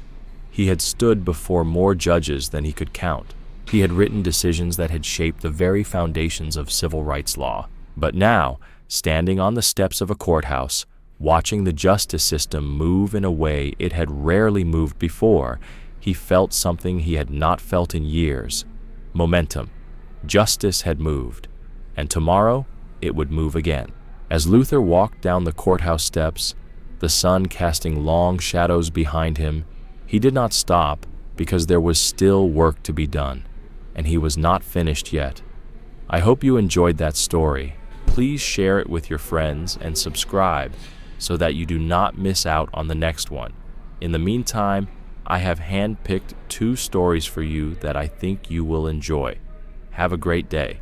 He had stood before more judges than he could count. He had written decisions that had shaped the very foundations of civil rights law. But now, standing on the steps of a courthouse, watching the justice system move in a way it had rarely moved before, he felt something he had not felt in years. Momentum. Justice had moved, and tomorrow it would move again. As Luther walked down the courthouse steps, the sun casting long shadows behind him, he did not stop because there was still work to be done, and he was not finished yet. I hope you enjoyed that story. Please share it with your friends and subscribe so that you do not miss out on the next one. In the meantime, I have handpicked 2 stories for you that I think you will enjoy. Have a great day.